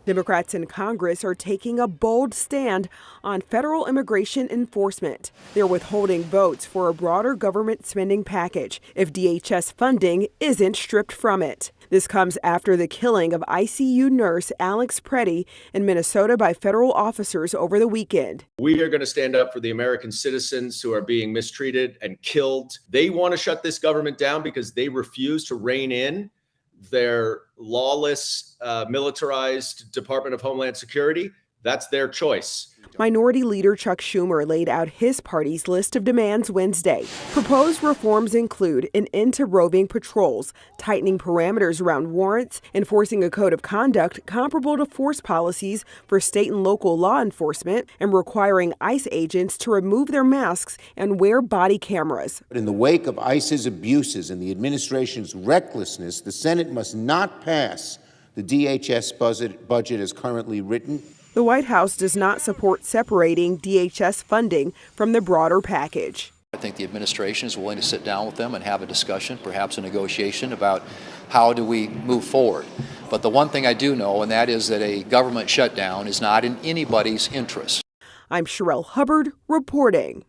Speaker 10: Democrats in Congress are taking a bold stand on federal immigration enforcement. They're withholding votes for a broader government spending package if DHS funding isn't stripped from it. This comes after the killing of ICU nurse Alex Preddy in Minnesota by federal officers over the weekend.
Speaker 12: We are going to stand up for the American citizens who are being mistreated and killed. They want to shut this government down because they refuse to rein in their lawless, militarized Department of Homeland Security. That's their choice.
Speaker 10: Minority Leader Chuck Schumer laid out his party's list of demands Wednesday. Proposed reforms include an end to roving patrols, tightening parameters around warrants, enforcing a code of conduct comparable to force policies for state and local law enforcement, and requiring ICE agents to remove their masks and wear body cameras.
Speaker 14: In the wake of ICE's abuses and the administration's recklessness, the Senate must not pass the DHS budget as currently written.
Speaker 10: The White House does not support separating DHS funding from the broader package.
Speaker 24: I think the administration is willing to sit down with them and have a discussion, perhaps a negotiation about how do we move forward. But the one thing I do know, and that is that a government shutdown is not in anybody's interest.
Speaker 10: I'm Sherelle Hubbard reporting.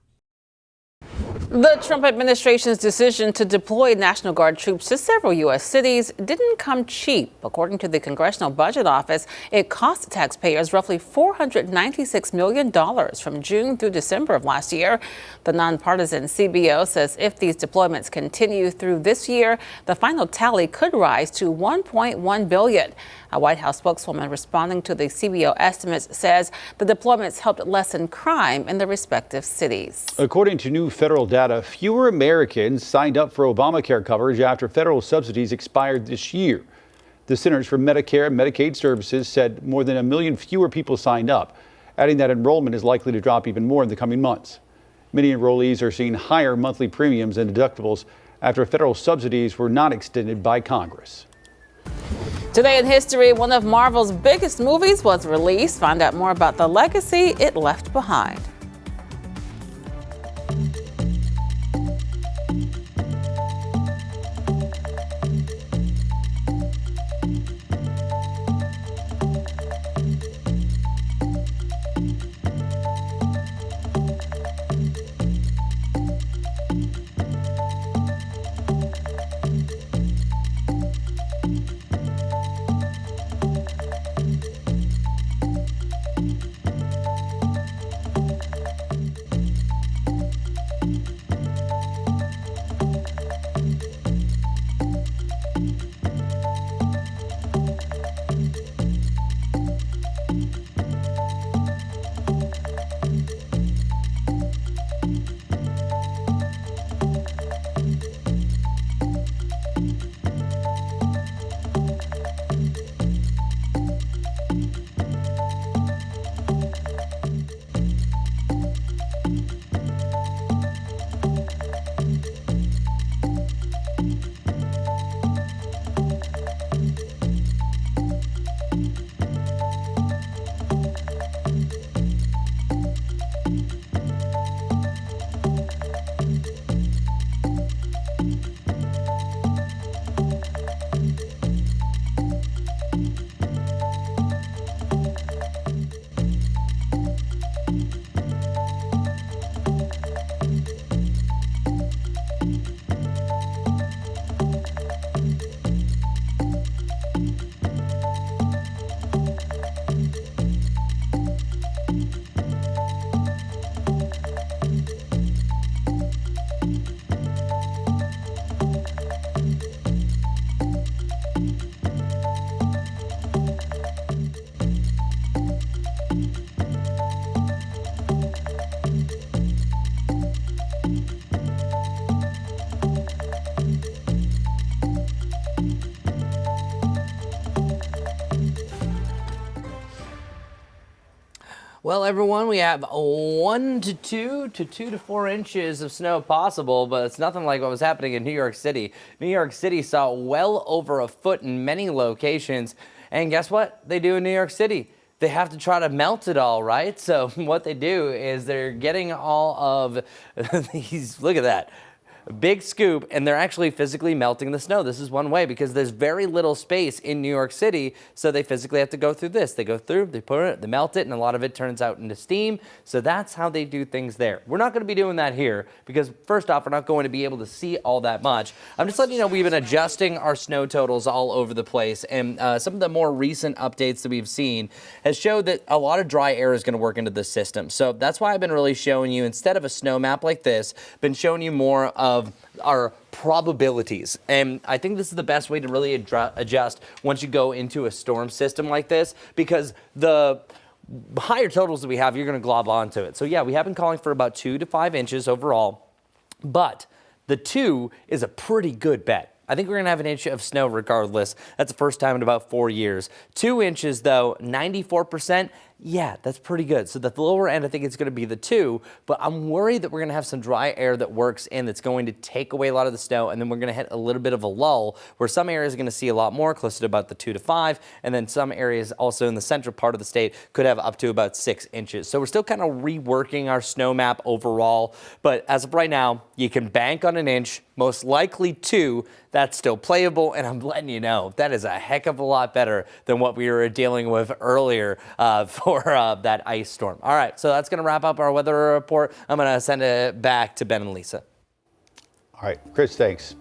Speaker 2: The Trump administration's decision to deploy National Guard troops to several U.S. cities didn't come cheap. According to the Congressional Budget Office, it cost taxpayers roughly $496 million from June through December of last year. The nonpartisan CBO says if these deployments continue through this year, the final tally could rise to $1.1 billion. A White House spokeswoman responding to the CBO estimates says the deployments helped lessen crime in the respective cities.
Speaker 3: According to new federal data, fewer Americans signed up for Obamacare coverage after federal subsidies expired this year. The Centers for Medicare and Medicaid Services said more than 1 million fewer people signed up, adding that enrollment is likely to drop even more in the coming months. Many enrollees are seeing higher monthly premiums and deductibles after federal subsidies were not extended by Congress.
Speaker 2: Today in history, one of Marvel's biggest movies was released. Find out more about the legacy it left behind.
Speaker 5: Well, everyone, we have 1 to 2 to 2 to 4 inches of snow possible, but it's nothing like what was happening in New York City. New York City saw well over a foot in many locations, and guess what they do in New York City? They have to try to melt it all, right? So what they do is they're getting all of these, look at that, big scoop, and they're actually physically melting the snow. This is one way because there's very little space in New York City, so they physically have to go through this. They go through, they put it, they melt it, and a lot of it turns out into steam. So that's how they do things there. We're not going to be doing that here because first off, we're not going to be able to see all that much. I'm just letting you know we've been adjusting our snow totals all over the place, and some of the more recent updates that we've seen has showed that a lot of dry air is going to work into the system. So that's why I've been really showing you, instead of a snow map like this, been showing you more of our probabilities. And I think this is the best way to really adjust once you go into a storm system like this, because the higher totals that we have, you're going to glob onto it. So yeah, we have been calling for about 2 to 5 inches overall, but the 2 is a pretty good bet. I think we're going to have an inch of snow regardless. That's the first time in about 4 years. 2 inches though, 94%. Yeah, that's pretty good. So the lower end, I think it's going to be the 2, but I'm worried that we're going to have some dry air that works in that's going to take away a lot of the snow, and then we're going to hit a little bit of a lull where some areas are going to see a lot more, closer to about the 2 to 5, and then some areas also in the central part of the state could have up to about 6 inches. So we're still kind of reworking our snow map overall, but as of right now, you can bank on an inch, most likely 2. That's still playable, and I'm letting you know that is a heck of a lot better than what we were dealing with earlier for that ice storm. All right, so that's going to wrap up our weather report. I'm going to send it back to Ben and Lisa.
Speaker 3: All right, Chris, thanks.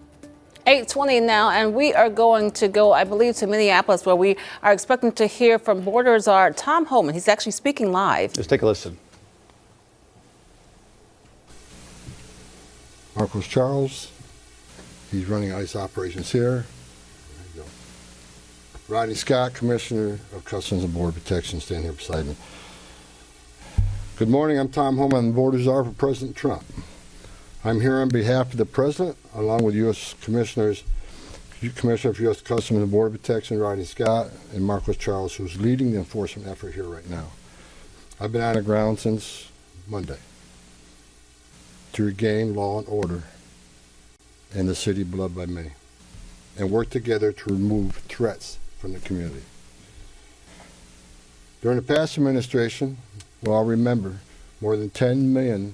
Speaker 2: 8:20 now, and we are going to go, I believe, to Minneapolis, where we are expecting to hear from Border Czar Tom Homan. He's actually speaking live.
Speaker 3: Let's take a listen.
Speaker 11: Marcos Charles. He's running ICE operations here. There you go. Rodney Scott, Commissioner of Customs and Border Protection, standing here beside me. Good morning. I'm Tom Homan. I'm the Border Czar for President Trump. I'm here on behalf of the President, along with U.S. Commissioner for U.S. Customs and Border Protection, Rodney Scott, and Marcos Charles, who's leading the enforcement effort here right now. I've been on the ground since Monday. to regain law and order in the city beloved by many, and work together to remove threats from the community. During the past administration, we all remember more than 10 million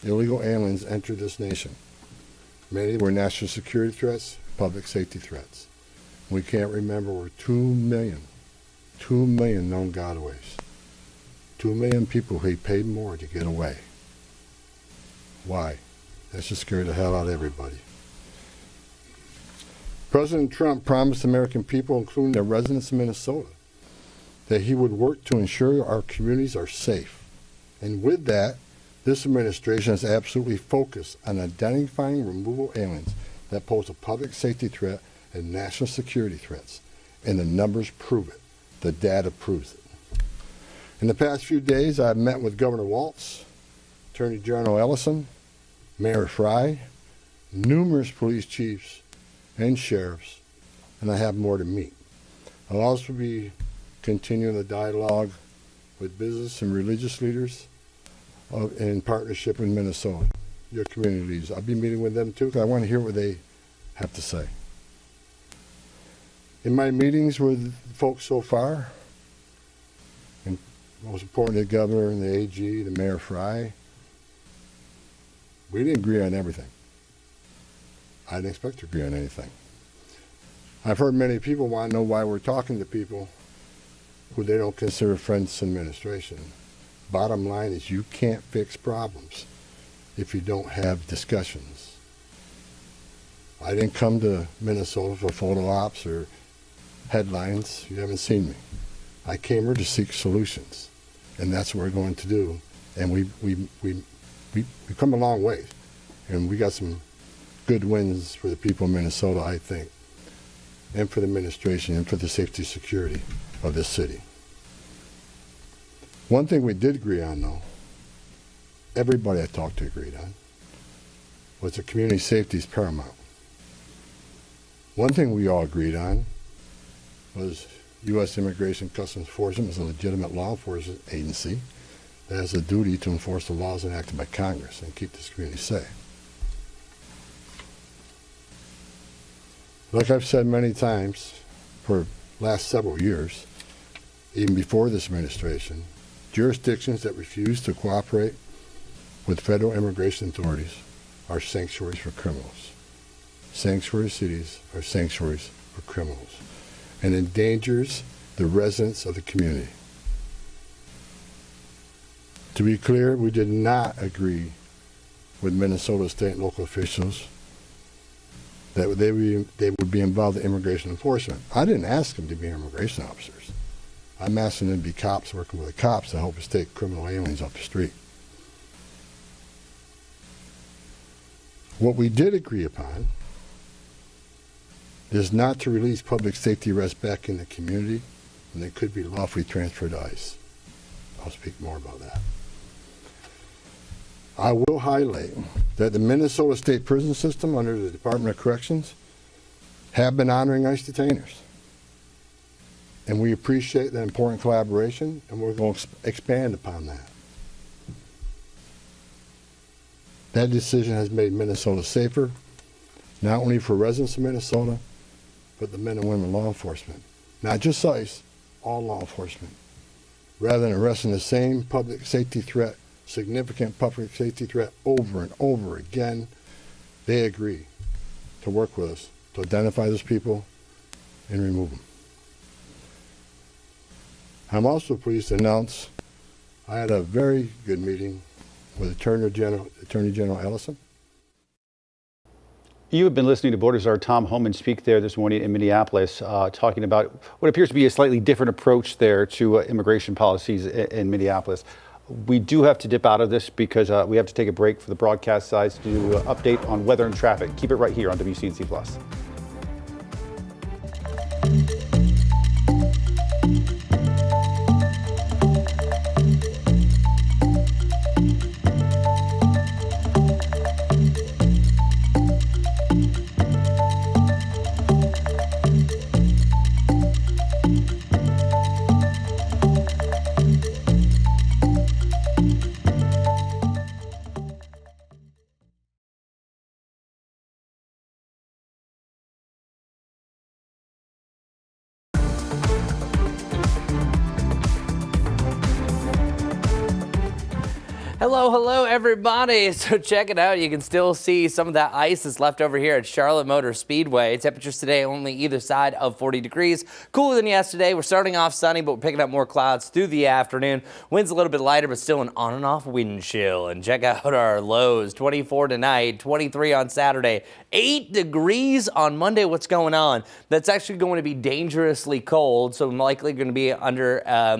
Speaker 11: illegal aliens entered this nation. Many were national security threats, public safety threats. We can't remember over 2 million known gotaways. 2 million people who paid more to get away. Why? That should scare the hell out of everybody. President Trump promised American people, including the residents of Minnesota, that he would work to ensure our communities are safe. And with that, this administration is absolutely focused on identifying removal aliens that pose a public safety threat and national security threats. And the numbers prove it. The data proves it. In the past few days, I've met with Governor Walz, Attorney General Ellison, Mayor Fry, numerous police chiefs and sheriffs, and I have more to meet. I'll also be continuing the dialogue with business and religious leaders in partnership with Minnesota, your community leaders. I'll be meeting with them too, because I want to hear what they have to say. In my meetings with folks so far, and most important, the governor and the AG, the Mayor Fry, we didn't agree on everything. I didn't expect to agree on anything. I've heard many people want to know why we're talking to people who they don't consider friends in administration. Bottom line is you can't fix problems if you don't have discussions. I didn't come to Minnesota for photo ops or headlines. You haven't seen me. I came here to seek solutions, and that's what we're going to do. And we've come a long way, and we got some good wins for the people of Minnesota, I think, and for the administration and for the safety and security of this city. One thing we did agree on, though, everybody I talked to agreed on, was that community safety is paramount. One thing we all agreed on was U.S. Immigration Customs Enforcement is a legitimate law enforcement agency that has a duty to enforce the laws enacted by Congress and keep this community safe. Like I've said many times for the last several years, even before this administration, jurisdictions that refuse to cooperate with federal immigration authorities are sanctuaries for criminals. Sanctuary cities are sanctuaries for criminals, and endangers the residents of the community. To be clear, we did not agree with Minnesota state and local officials that they would be involved in immigration enforcement. I didn't ask them to be immigration officers. I'm asking them to be cops working with the cops to help us take criminal aliens off the street. What we did agree upon is not to release public safety arrests back in the community when they could be lawfully transferred to ICE. I'll speak more about that. I will highlight that the Minnesota State Prison System under the Department of Corrections have been honoring ICE detainers. And we appreciate that important collaboration, and we're going to expand upon that. That decision has made Minnesota safer, not only for residents of Minnesota, but the men and women law enforcement. Not just ICE, all law enforcement. Rather than arresting the same public safety threat, significant public safety threat over and over again, they agree to work with us to identify those people and remove them. I'm also pleased to announce I had a very good meeting with Attorney General Ellison.
Speaker 3: You have been listening to Border Czar Tom Homan speak there this morning in Minneapolis, talking about what appears to be a slightly different approach there to immigration policies in Minneapolis. We do have to dip out of this because we have to take a break for the broadcast sides to do an update on weather and traffic. Keep it right here on WCNC Plus.
Speaker 5: Hello, everybody. So check it out. You can still see some of that ice that's left over here at Charlotte Motor Speedway. Temperatures today only either side of 40 degrees. Cooler than yesterday. We're starting off sunny, but we're picking up more clouds through the afternoon. Wind's a little bit lighter, but still an on and off wind chill. And check out our lows. 24 tonight, 23 on Saturday, 8 degrees on Monday. What's going on? That's actually going to be dangerously cold, so likely going to be under at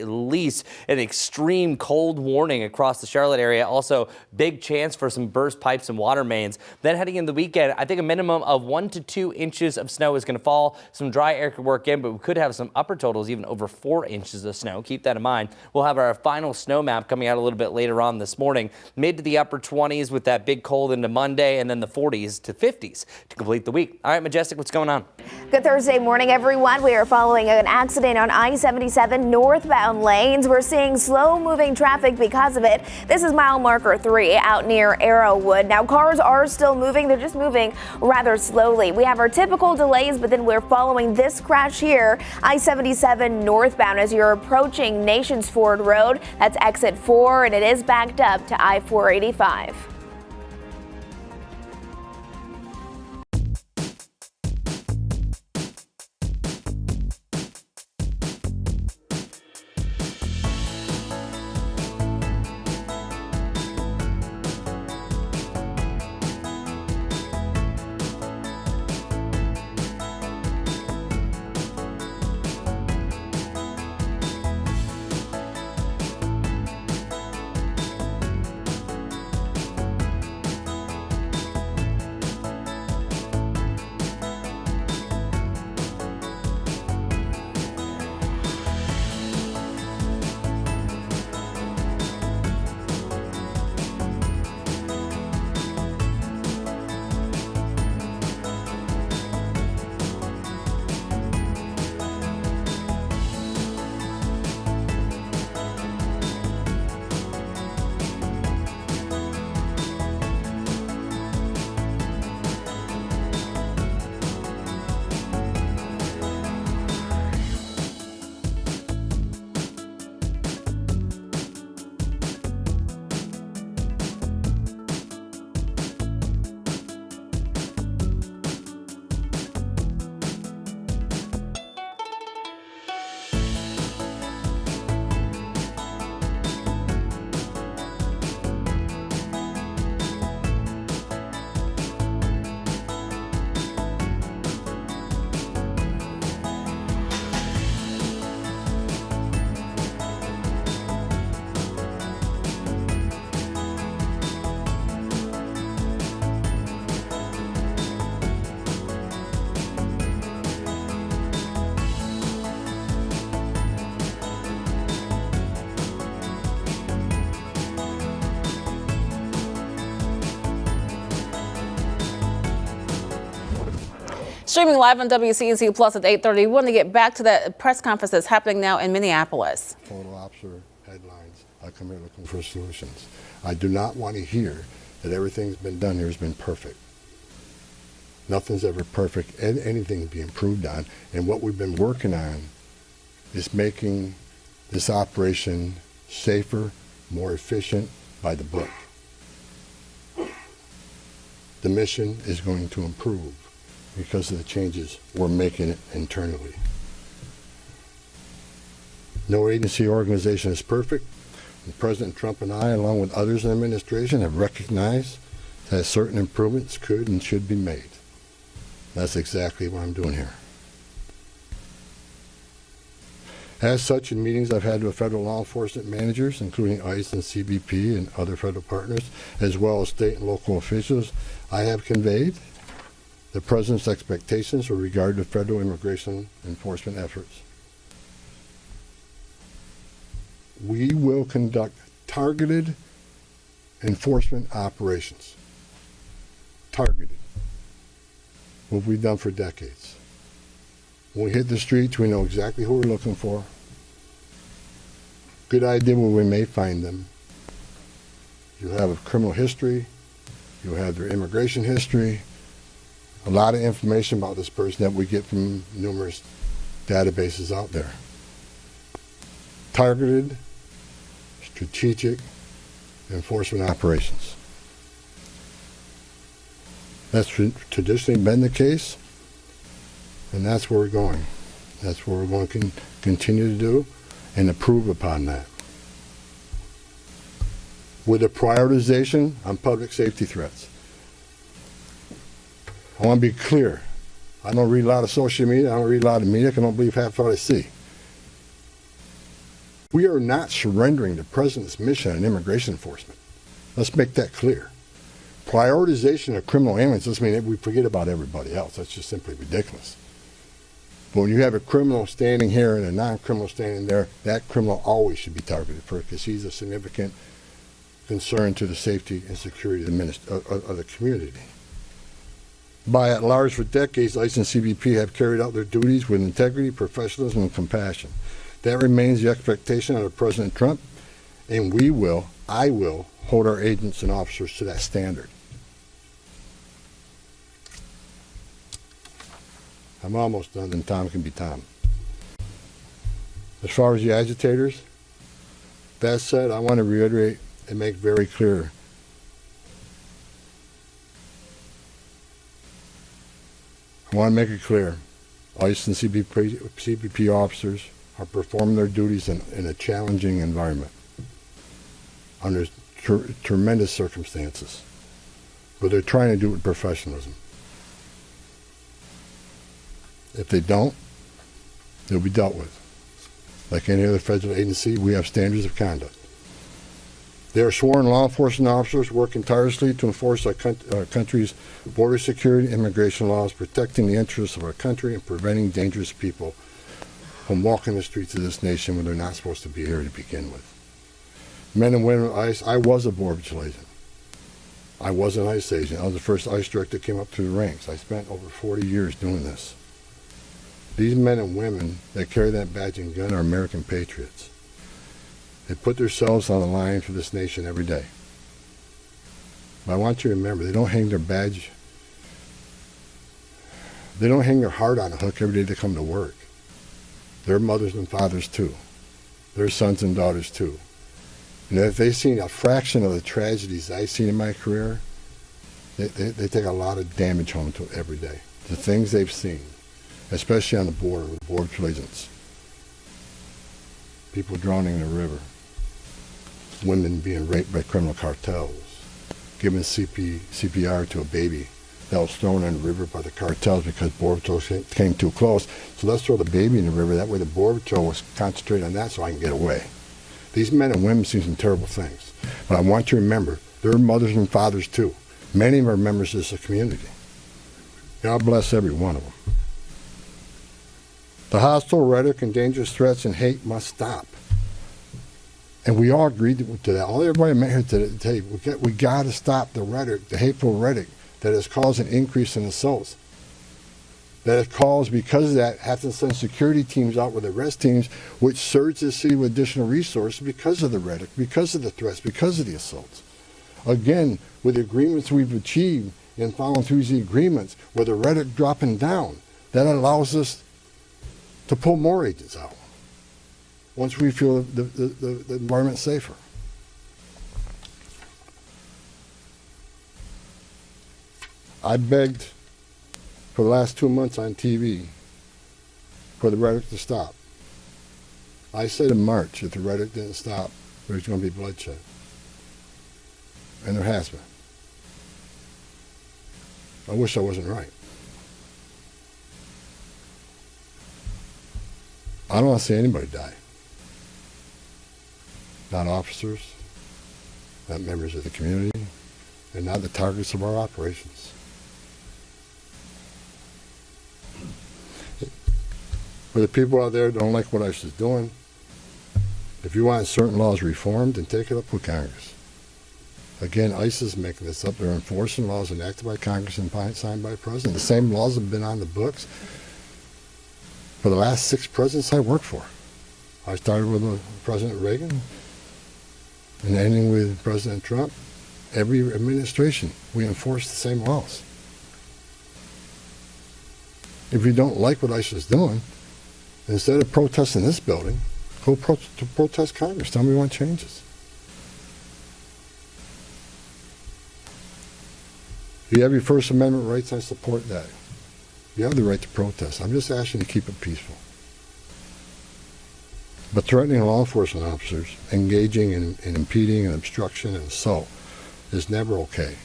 Speaker 5: least an extreme cold warning across the Charlotte area. Also, big chance for some burst pipes and water mains. Then heading into the weekend, I think a minimum of 1 to 2 inches of snow is going to fall. Some dry air could work in, but we could have some upper totals even over 4 inches of snow. Keep that in mind. We'll have our final snow map coming out a little bit later on this morning. Mid to the upper 20s with that big cold into Monday, and then the 40s to 50s to complete the week. All right, Majestic, what's going on?
Speaker 4: Good Thursday morning, everyone. We are following an accident on I-77 northbound lanes. We're seeing slow-moving traffic because of it. This is mile marker 3 out near Arrowwood. Now, cars are still moving. They're just moving rather slowly. We have our typical delays, but then we're following this crash here, I-77 northbound as you're approaching Nations Ford Road. That's exit 4, and it is backed up to I-485.
Speaker 2: Streaming live on WCNC Plus at 8:30. We want to get back to that press conference that's happening now in Minneapolis.
Speaker 11: Total opposite headlines. I come here looking for solutions. I do not want to hear that everything's been done here has been perfect. Nothing's ever perfect, and anything can be improved on. And what we've been working on is making this operation safer, more efficient, by the book. The mission is going to improve because of the changes we're making internally. No agency or organization is perfect, and President Trump and I, along with others in the administration, have recognized that certain improvements could and should be made. That's exactly what I'm doing here. As such, in meetings I've had with federal law enforcement managers, including ICE and CBP and other federal partners, as well as state and local officials, I have conveyed the President's expectations with regard to federal immigration enforcement efforts. We will conduct targeted enforcement operations. Targeted. What we've done for decades. When we hit the streets, we know exactly who we're looking for. Good idea where we may find them. You'll have a criminal history. You'll have their immigration history. A lot of information about this person that we get from numerous databases out there. Targeted, strategic, enforcement operations. That's traditionally been the case, and that's where we're going. That's what we're going to continue to do and improve upon that. With a prioritization on public safety threats. I want to be clear. I don't read a lot of social media. I don't read a lot of media. I don't believe half what I see. We are not surrendering the President's mission in immigration enforcement. Let's make that clear. Prioritization of criminal aliens doesn't mean that we forget about everybody else. That's just simply ridiculous. But when you have a criminal standing here and a non-criminal standing there, that criminal always should be targeted first because he's a significant concern to the safety and security of the community. By at large for decades, ICE and CBP have carried out their duties with integrity, professionalism, and compassion. That remains the expectation of President Trump, and I will, hold our agents and officers to that standard. I'm almost done, and Tom can be Tom. As far as the agitators, that said, I want to reiterate and make very clear. I want to make it clear, ICE and CBP officers are performing their duties in a challenging environment under tremendous circumstances, but they're trying to do it with professionalism. If they don't, they'll be dealt with. Like any other federal agency, we have standards of conduct. They are sworn law enforcement officers working tirelessly to enforce our country's border security and immigration laws, protecting the interests of our country and preventing dangerous people from walking the streets of this nation when they're not supposed to be here to begin with. Men and women of ICE, I was a Border Patrol agent. I was an ICE agent. I was the first ICE director that came up through the ranks. I spent over 40 years doing this. These men and women that carry that badge and gun are American patriots. They put themselves on the line for this nation every day. But I want you to remember, they don't hang their badge, they don't hang their heart on a hook every day they come to work. They're mothers and fathers too. They're sons and daughters too. And if they've seen a fraction of the tragedies I've seen in my career, they take a lot of damage home to every day. The things they've seen, especially on the border with Border Patrol agents. People drowning in the river, women being raped by criminal cartels, giving CPR to a baby that was thrown in the river by the cartels because Border Patrol came too close. So let's throw the baby in the river. That way the Border Patrol was concentrated on that so I can get away. These men and women see some terrible things. But I want you to remember, they're mothers and fathers too. Many of them are members of this community. God bless every one of them. The hostile rhetoric and dangerous threats and hate must stop. And we all agreed to that. Everybody met here today to tell you, we got to stop the rhetoric, the hateful rhetoric that has caused an increase in assaults. That has caused, because of that, have to send security teams out with arrest teams, which surge the city with additional resources because of the rhetoric, because of the threats, because of the assaults. Again, with the agreements we've achieved and following through the agreements, with the rhetoric dropping down, that allows us to pull more agents out once we feel the environment's safer. I begged for the last 2 months on TV for the rhetoric to stop. I said in March, if the rhetoric didn't stop, there's going to be bloodshed. And there has been. I wish I wasn't right. I don't want to see anybody die. Not officers, not members of the community, and not the targets of our operations. For the people out there that don't like what ICE is doing, if you want certain laws reformed, then take it up with Congress. Again, ICE is making this up. They're enforcing laws enacted by Congress and signed by the President. The same laws have been on the books for the last 6 presidents I worked for. I started with President Reagan and ending with President Trump. Every administration, we enforce the same laws. If you don't like what ICE is doing, instead of protesting this building, go protest Congress. Tell me you want changes. You have your First Amendment rights, I support that. You have the right to protest. I'm just asking you to keep it peaceful. But threatening law enforcement officers, engaging in impeding and obstruction and assault is never okay.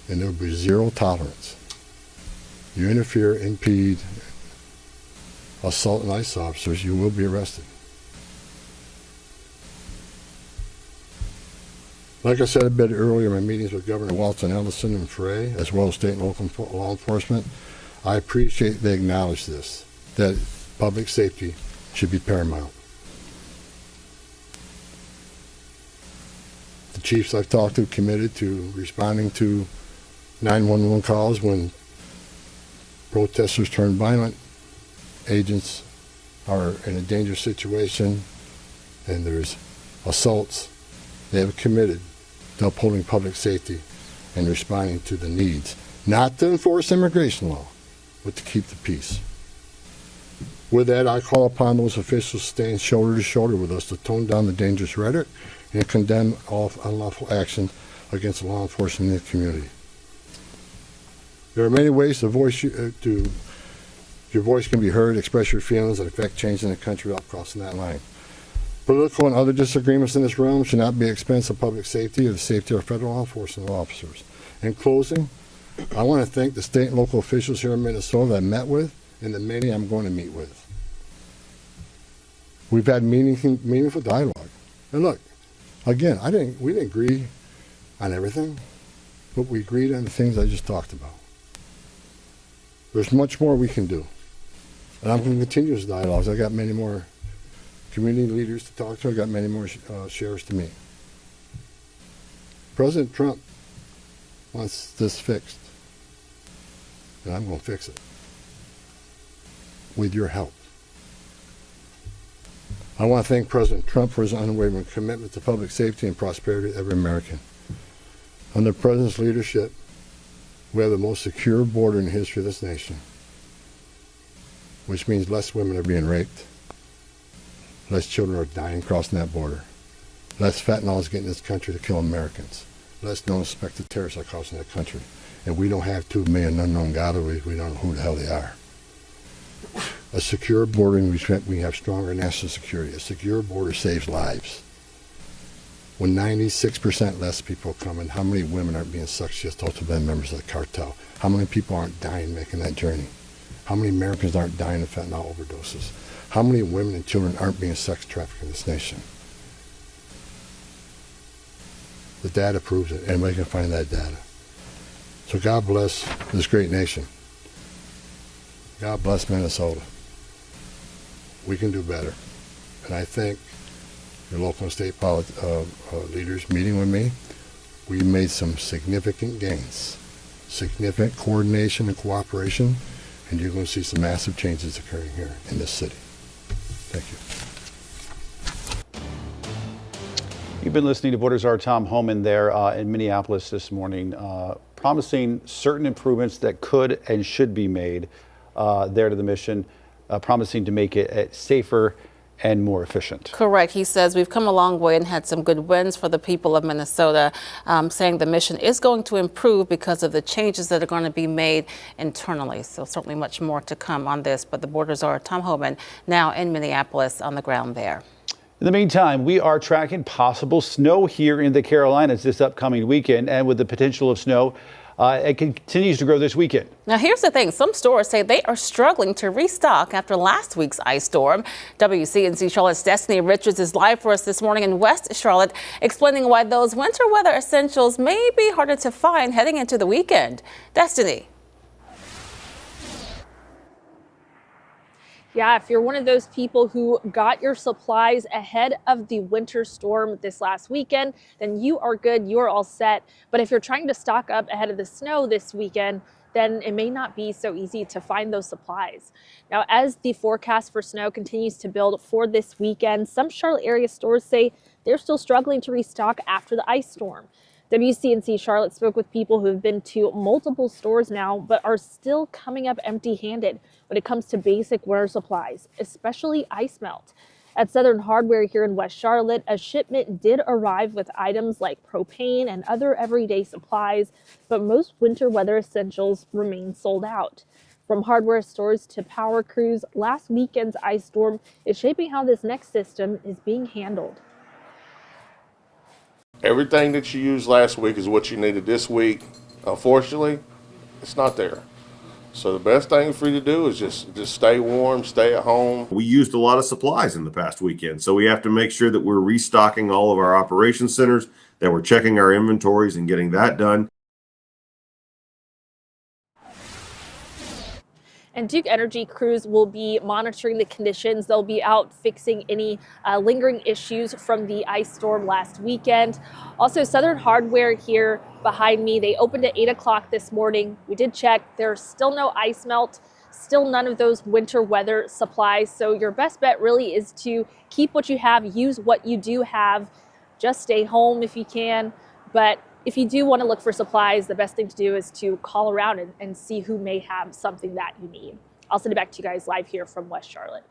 Speaker 11: And there will be zero tolerance. You interfere, impede, assault ICE officers, you will be arrested. Like I said a bit earlier in my meetings with Governor Walz and Ellison and Frey, as well as state and local law enforcement, I appreciate they acknowledge this, that public safety should be paramount. The chiefs I've talked to committed to responding to 911 calls when protesters turn violent, agents are in a dangerous situation, and there's assaults. They have committed to upholding public safety and responding to the needs, not to enforce immigration law, but to keep the peace. With that, I call upon those officials to stand shoulder to shoulder with us to tone down the dangerous rhetoric and condemn all unlawful action against law enforcement in the community. There are many ways your voice can be heard, express your feelings, and affect change in the country without crossing that line. Political and other disagreements in this realm should not be at the expense of public safety or the safety of federal law enforcement officers. In closing, I want to thank the state and local officials here in Minnesota that I met with and the many I'm going to meet with. We've had meaningful dialogue. And look, again, we didn't agree on everything, but we agreed on the things I just talked about. There's much more we can do. And I'm going to continue this dialogue. I got many more community leaders to talk to. I got many more sheriffs to meet. President Trump wants this fixed. And I'm going to fix it. With your help. I want to thank President Trump for his unwavering commitment to public safety and prosperity of every American. Under the President's leadership, we have the most secure border in the history of this nation, which means less women are being raped, less children are dying crossing that border, less fentanyl is getting in this country to kill Americans, less known suspected terrorists are crossing that country, and we don't have 2 million unknown gotaways. We don't know who the hell they are. A secure border, we have stronger national security. A secure border saves lives. When 96% less people come in, how many women aren't being sucked just to be members of the cartel? How many people aren't dying making that journey? How many Americans aren't dying of fentanyl overdoses? How many women and children aren't being sex trafficked in this nation? The data proves it. Anybody can find that data. So God bless this great nation. God bless Minnesota. We can do better. And I thank your local and state leaders meeting with me. We made some significant gains, significant coordination and cooperation, and you're going to see some massive changes occurring here in this city. Thank you.
Speaker 3: You've been listening to Border Czar Tom Homan there in Minneapolis this morning, promising certain improvements that could and should be made there to the mission, promising to make it safer and more efficient.
Speaker 2: Correct. He says we've come a long way and had some good wins for the people of Minnesota, saying the mission is going to improve because of the changes that are going to be made internally. So certainly much more to come on this. But the Border Czar Tom Homan now in Minneapolis on the ground there.
Speaker 3: In the meantime, we are tracking possible snow here in the Carolinas this upcoming weekend, and with the potential of snow, it continues to grow this weekend.
Speaker 2: Now, here's the thing. Some stores say they are struggling to restock after last week's ice storm. WCNC Charlotte's Destiny Richards is live for us this morning in West Charlotte, explaining why those winter weather essentials may be harder to find heading into the weekend. Destiny.
Speaker 13: Yeah, if you're one of those people who got your supplies ahead of the winter storm this last weekend, then you are good, you're all set. But if you're trying to stock up ahead of the snow this weekend, then it may not be so easy to find those supplies. Now, as the forecast for snow continues to build for this weekend, some Charlotte area stores say they're still struggling to restock after the ice storm. WCNC Charlotte spoke with people who have been to multiple stores now, but are still coming up empty-handed when it comes to basic winter supplies, especially ice melt. At Southern Hardware here in West Charlotte, a shipment did arrive with items like propane and other everyday supplies, but most winter weather essentials remain sold out. From hardware stores to power crews, last weekend's ice storm is shaping how this next system is being handled.
Speaker 15: Everything that you used last week is what you needed this week. Unfortunately, it's not there. So the best thing for you to do is just stay warm, stay at home.
Speaker 16: We used a lot of supplies in the past weekend, so we have to make sure that we're restocking all of our operation centers, that we're checking our inventories and getting that done.
Speaker 13: And Duke Energy crews will be monitoring the conditions. They'll be out fixing any lingering issues from the ice storm last weekend. Also, Southern Hardware here behind me, they opened at 8 o'clock this morning. We did check. There's still no ice melt, still none of those winter weather supplies. So your best bet really is to keep what you have, use what you do have. Just stay home if you can. But if you do want to look for supplies, the best thing to do is to call around and see who may have something that you need. I'll send it back to you guys live here from West Charlotte.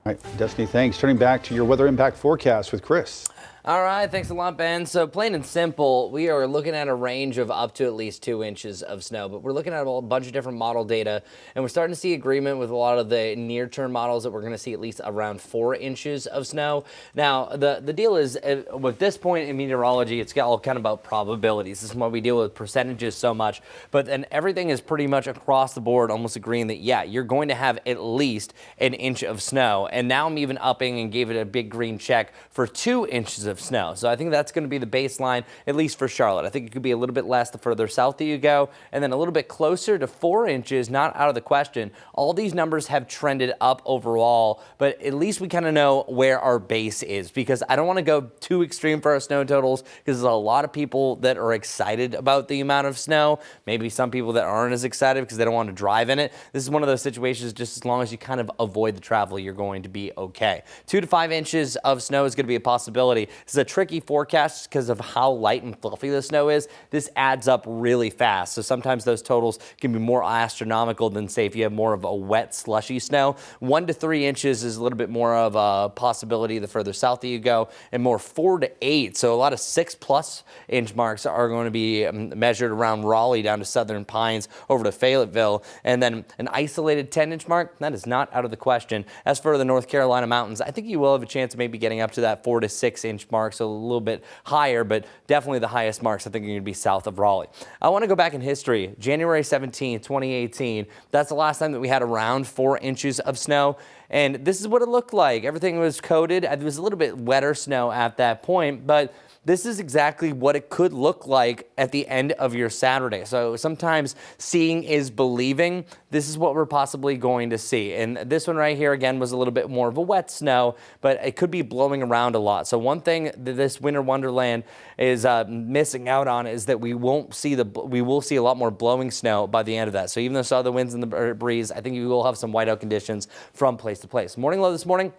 Speaker 3: All right, Destiny, thanks. Turning back to your weather impact forecast with Chris.
Speaker 5: All right, thanks a lot, Ben. So plain and simple, we are looking at a range of up to at least 2 inches of snow, but we're looking at a bunch of different model data, and we're starting to see agreement with a lot of the near-term models that we're going to see at least around 4 inches of snow. Now, the deal is, with this point in meteorology, it's all kind of about probabilities. This is why we deal with percentages so much, but then everything is pretty much across the board almost agreeing that, yeah, you're going to have at least 1 inch of snow, and now I'm even upping and gave it a big green check for 2 inches of snow. So I think that's going to be the baseline, at least for Charlotte. I think it could be a little bit less the further south that you go, and then a little bit closer to 4 inches, not out of the question. All these numbers have trended up overall, but at least we kind of know where our base is, because I don't want to go too extreme for our snow totals, because there's a lot of people that are excited about the amount of snow. Maybe some people that aren't as excited because they don't want to drive in it. This is one of those situations, just as long as you kind of avoid the travel, you're going to be okay. 2 to 5 inches of snow is going to be a possibility. This is a tricky forecast because of how light and fluffy the snow is. This adds up really fast. So sometimes those totals can be more astronomical than, say, if you have more of a wet, slushy snow. 1 to 3 inches is a little bit more of a possibility the further south that you go, and more 4 to 8. So a lot of 6+ inch marks are going to be measured around Raleigh down to Southern Pines over to Fayetteville. And then an isolated 10-inch mark, that is not out of the question. As for the North Carolina mountains, I think you will have a chance of maybe getting up to that 4 to 6 inch mark, so a little bit higher, but definitely the highest marks I think are going to be south of Raleigh. I want to go back in history. January 17, 2018, that's the last time that we had around 4 inches of snow, and this is what it looked like. Everything was coated. It was a little bit wetter snow at that point, but this is exactly what it could look like at the end of your Saturday. So sometimes seeing is believing. This is what we're possibly going to see. And this one right here, again, was a little bit more of a wet snow, but it could be blowing around a lot. So one thing that this winter wonderland is missing out on is that we will see a lot more blowing snow by the end of that. So even though saw the winds and the breeze, I think you will have some whiteout conditions from place to place. Morning low this morning,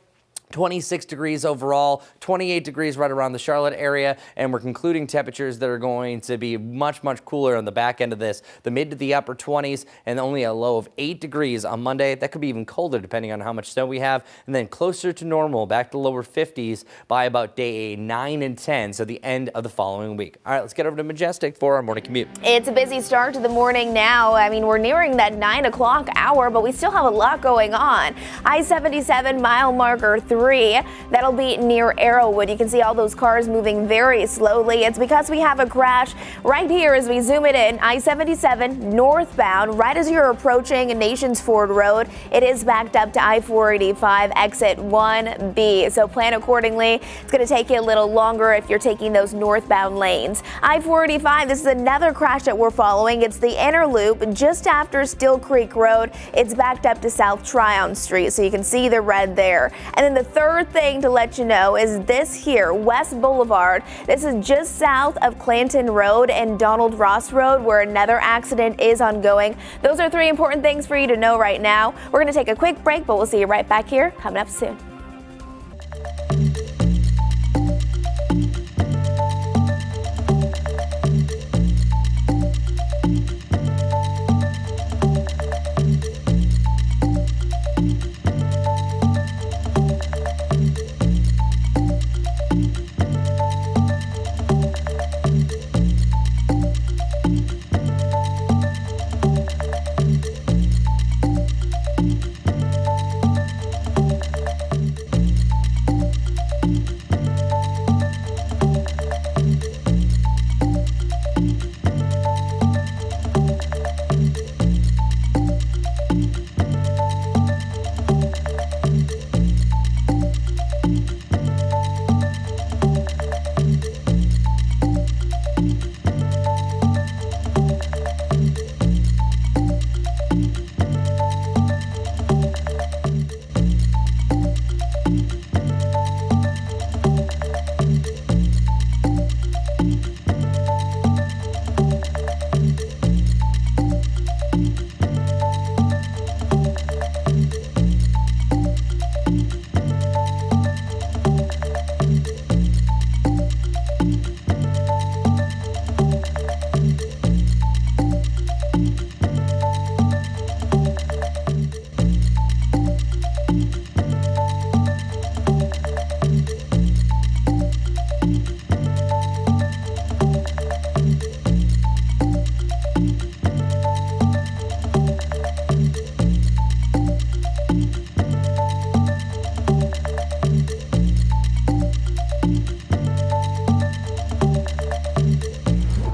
Speaker 5: 26 degrees overall, 28 degrees right around the Charlotte area, and we're concluding temperatures that are going to be much, much cooler on the back end of this. The mid to the upper 20s, and only a low of 8 degrees on Monday. That could be even colder depending on how much snow we have, and then closer to normal, back to lower 50s by about day 9 and 10, so the end of the following week. All right, let's get over to Majestic for our morning commute.
Speaker 4: It's a busy start to the morning now. I mean, we're nearing that 9 o'clock hour, but we still have a lot going on. I-77 mile marker 3. That'll be near Arrowwood. You can see all those cars moving very slowly. It's because we have a crash right here as we zoom it in. I-77 northbound, right as you're approaching Nations Ford Road. It is backed up to I-485 exit 1B. So plan accordingly. It's going to take you a little longer if you're taking those northbound lanes. I-485, this is another crash that we're following. It's the inner loop just after Still Creek Road. It's backed up to South Tryon Street. So you can see the red there. And then the third thing to let you know is this here, West Boulevard. This is just south of Clanton Road and Donald Ross Road, where another accident is ongoing. Those are 3 important things for you to know right now. We're going to take a quick break, but we'll see you right back here coming up soon.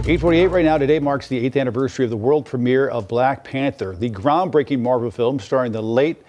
Speaker 3: 8:48 right now. Today marks the 8th anniversary of the world premiere of Black Panther, the groundbreaking Marvel film starring the late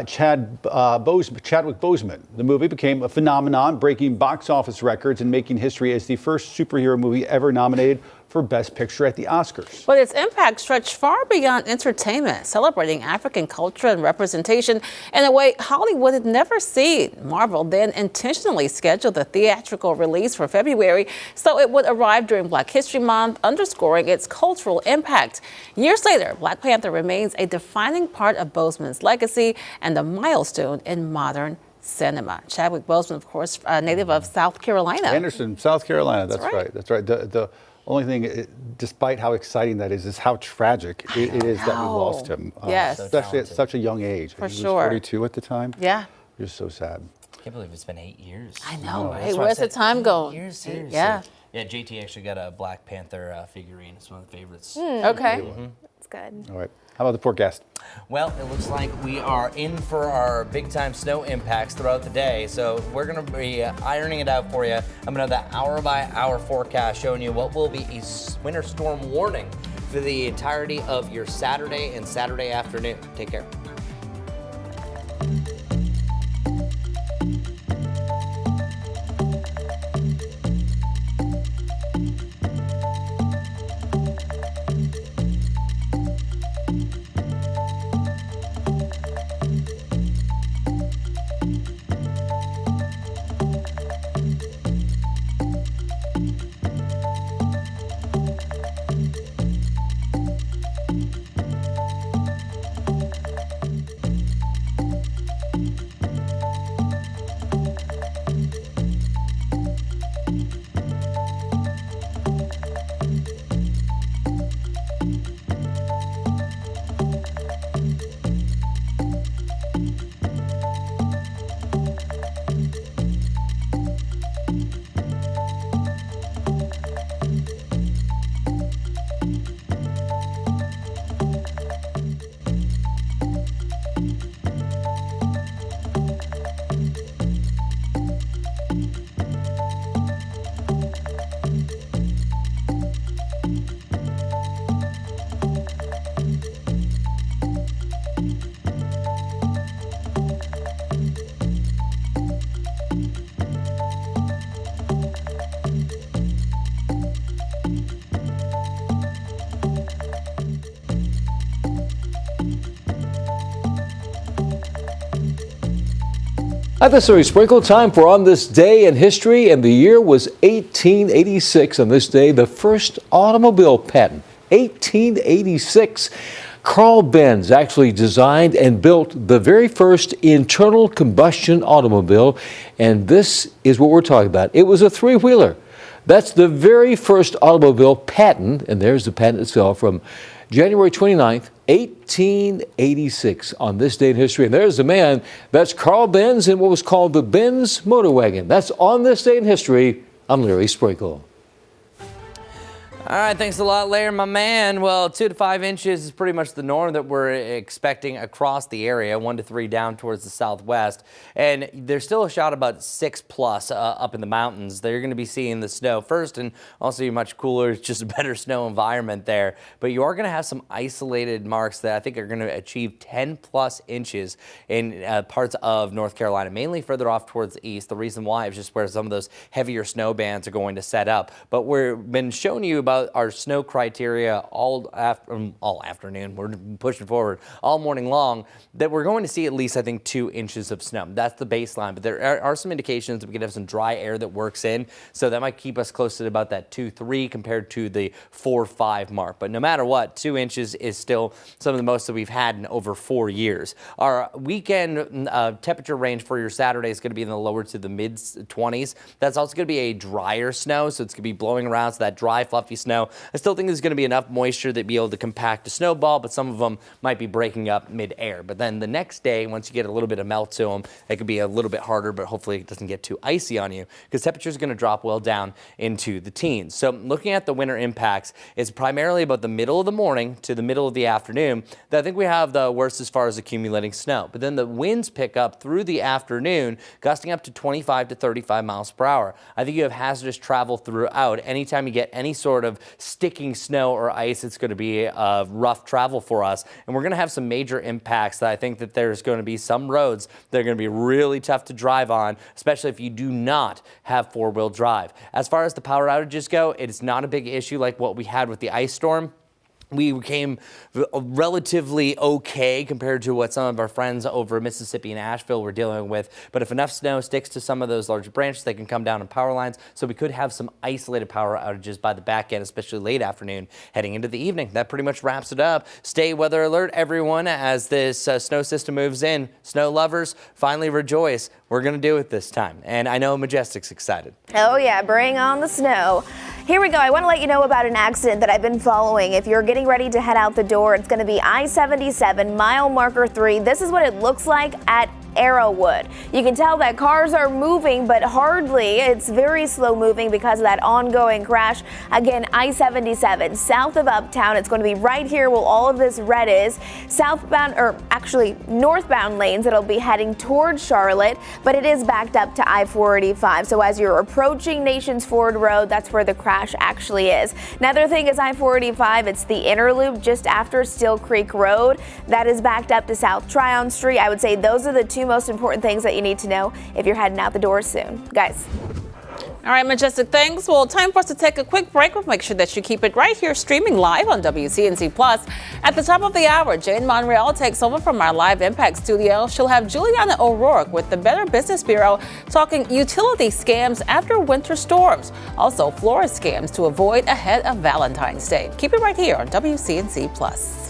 Speaker 3: Chadwick Boseman. The movie became a phenomenon, breaking box office records and making history as the first superhero movie ever nominated for Best Picture at the Oscars.
Speaker 2: But its impact stretched far beyond entertainment, celebrating African culture and representation in a way Hollywood had never seen. Marvel then intentionally scheduled the theatrical release for February so it would arrive during Black History Month, underscoring its cultural impact. Years later, Black Panther remains a defining part of Boseman's legacy and a milestone in modern cinema. Chadwick Boseman, of course, a native of South Carolina.
Speaker 3: Anderson, South Carolina. That's
Speaker 2: right.
Speaker 3: right. That's right. The only thing, despite how exciting that is how tragic it is that we lost him.
Speaker 2: Yes.
Speaker 3: Especially at such a young age.
Speaker 2: For
Speaker 3: He
Speaker 2: sure.
Speaker 3: was 42 at the time.
Speaker 2: Yeah.
Speaker 3: Just so sad.
Speaker 5: I can't believe it's been 8 years.
Speaker 2: I know, right?
Speaker 5: That's why I
Speaker 2: Where's the
Speaker 5: said
Speaker 2: time
Speaker 5: 8
Speaker 2: going?
Speaker 5: years, seriously.
Speaker 2: Yeah.
Speaker 5: Yeah, JT actually got a Black Panther figurine. It's one of the favorites.
Speaker 4: Okay. That's good.
Speaker 3: All right. How about the forecast?
Speaker 5: Well, it looks like we are in for our big-time snow impacts throughout the day, so we're going to be ironing it out for you. I'm going to have the hour-by-hour forecast showing you what will be a winter storm warning for the entirety of your Saturday and Saturday afternoon. Take care.
Speaker 17: This is sprinkle time for On This Day in History, and the year was 1886. On this day, the first automobile patent, 1886. Carl Benz actually designed and built the very first internal combustion automobile, and this is what we're talking about. It was a three-wheeler. That's the very first automobile patent, and there's the patent itself from January 29th, 1886, on this day in history. And there's the man, that's Carl Benz in what was called the Benz Motor Wagon. That's On This Day in History. I'm Larry Sprinkle.
Speaker 5: All right, thanks a lot, Larry, my man. Well, 2 to 5 inches is pretty much the norm that we're expecting across the area, 1 to 3 down towards the southwest. And there's still a shot about 6+ up in the mountains. They're going to be seeing the snow first, and also much cooler, it's just a better snow environment there. But you are going to have some isolated marks that I think are going to achieve 10+ inches in parts of North Carolina, mainly further off towards the east. The reason why is just where some of those heavier snow bands are going to set up. But we've been showing you about our snow criteria all afternoon. We're pushing forward all morning long that we're going to see at least, I think, 2 inches of snow. That's the baseline, but there are some indications that we could have some dry air that works in, so that might keep us close to about that 2-3 compared to the 4-5 mark. But no matter what, 2 inches is still some of the most that we've had in over 4 years. Our weekend temperature range for your Saturday is going to be in the lower to the mid-20s. That's also going to be a drier snow, so it's going to be blowing around, so that dry, fluffy snow. I still think there's going to be enough moisture to be able to compact a snowball, but some of them might be breaking up mid-air. But then the next day, once you get a little bit of melt to them, it could be a little bit harder, but hopefully it doesn't get too icy on you, because temperature is going to drop well down into the teens. So looking at the winter impacts, it's primarily about the middle of the morning to the middle of the afternoon that I think we have the worst as far as accumulating snow. But then the winds pick up through the afternoon, gusting up to 25 to 35 miles per hour. I think you have hazardous travel throughout. Anytime you get any sort of of sticking snow or ice, it's going to be rough travel for us. And we're going to have some major impacts that I think that there's going to be some roads that are going to be really tough to drive on, especially if you do not have four-wheel drive. As far as the power outages go, it's not a big issue like what we had with the ice storm. We became relatively okay compared to what some of our friends over Mississippi and Asheville were dealing with. But if enough snow sticks to some of those larger branches, they can come down on power lines. So we could have some isolated power outages by the back end, especially late afternoon heading into the evening. That pretty much wraps it up. Stay weather alert, everyone, as this snow system moves in. Snow lovers, finally rejoice. We're going to do it this time. And I know Majestic's excited.
Speaker 4: Oh, yeah, bring on the snow. Here we go. I want to let you know about an accident that I've been following. If you're getting ready to head out the door, it's going to be I-77 mile marker 3. This is what it looks like at Arrowwood. You can tell that cars are moving, but hardly. It's very slow moving because of that ongoing crash. Again, I-77 south of Uptown. It's going to be right here where all of this red is. Southbound, or actually northbound lanes, it'll be heading towards Charlotte, but it is backed up to I-485. So as you're approaching Nations Ford Road, that's where the crash actually is. Another thing is I-485. It's the inner loop just after Steel Creek Road. That is backed up to South Tryon Street. I would say those are the two most important things that you need to know if you're heading out the door soon. Guys.
Speaker 2: All right, Majestic, thanks. Well, time for us to take a quick break. We'll make sure that you keep it right here streaming live on WCNC Plus. At the top of the hour, Jane Monreal takes over from our live Impact studio. She'll have Juliana O'Rourke with the Better Business Bureau talking utility scams after winter storms. Also, florist scams to avoid ahead of Valentine's Day. Keep it right here on WCNC Plus.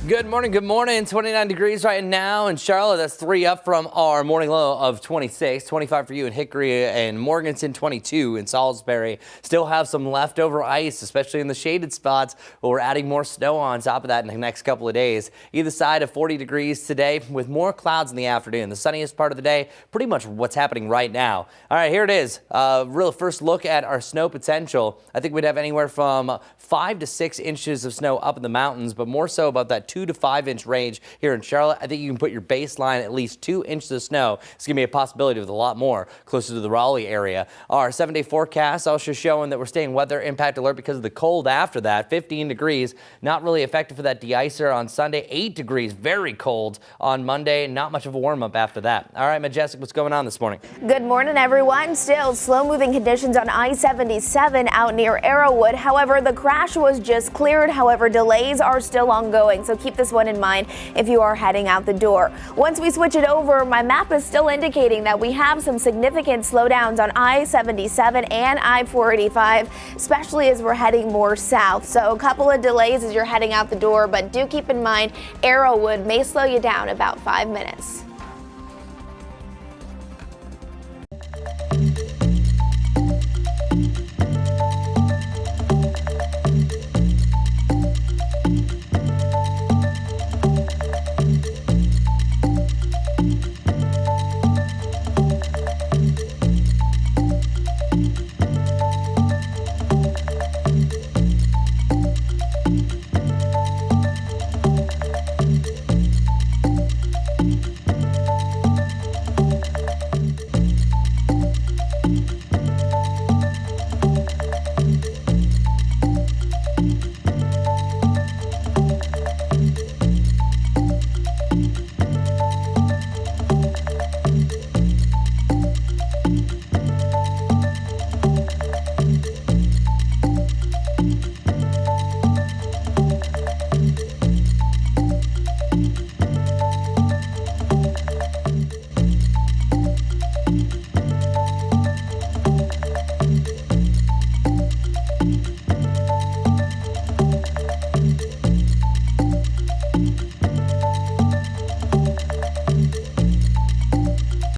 Speaker 5: Good morning, good morning. 29 degrees right now in Charlotte. That's 3 up from our morning low of 26. 25 for you in Hickory and Morganton, 22 in Salisbury. Still have some leftover ice, especially in the shaded spots, but we're adding more snow on top of that in the next couple of days. Either side of 40 degrees today with more clouds in the afternoon. The sunniest part of the day, pretty much what's happening right now. All right, here it is. Real first look at our snow potential. I think we'd have anywhere from 5 to 6 inches of snow up in the mountains, but more so about that 2 to 5 inch range here in Charlotte. I think you can put your baseline at least 2 inches of snow. It's going to be a possibility with a lot more closer to the Raleigh area. Our 7-day forecast also showing that we're staying weather impact alert because of the cold after that. 15 degrees, not really effective for that de-icer on Sunday. 8 degrees, very cold on Monday. Not much of a warm up after that. All right, Majestic, what's going on this morning?
Speaker 4: Good morning, everyone. Still slow moving conditions on I-77 out near Arrowwood. However, the crash was just cleared. However, delays are still ongoing. So keep this one in mind if you are heading out the door. Once we switch it over, my map is still indicating that we have some significant slowdowns on I-77 and I-485, especially as we're heading more south. So a couple of delays as you're heading out the door, but do keep in mind Arrowwood may slow you down about 5 minutes.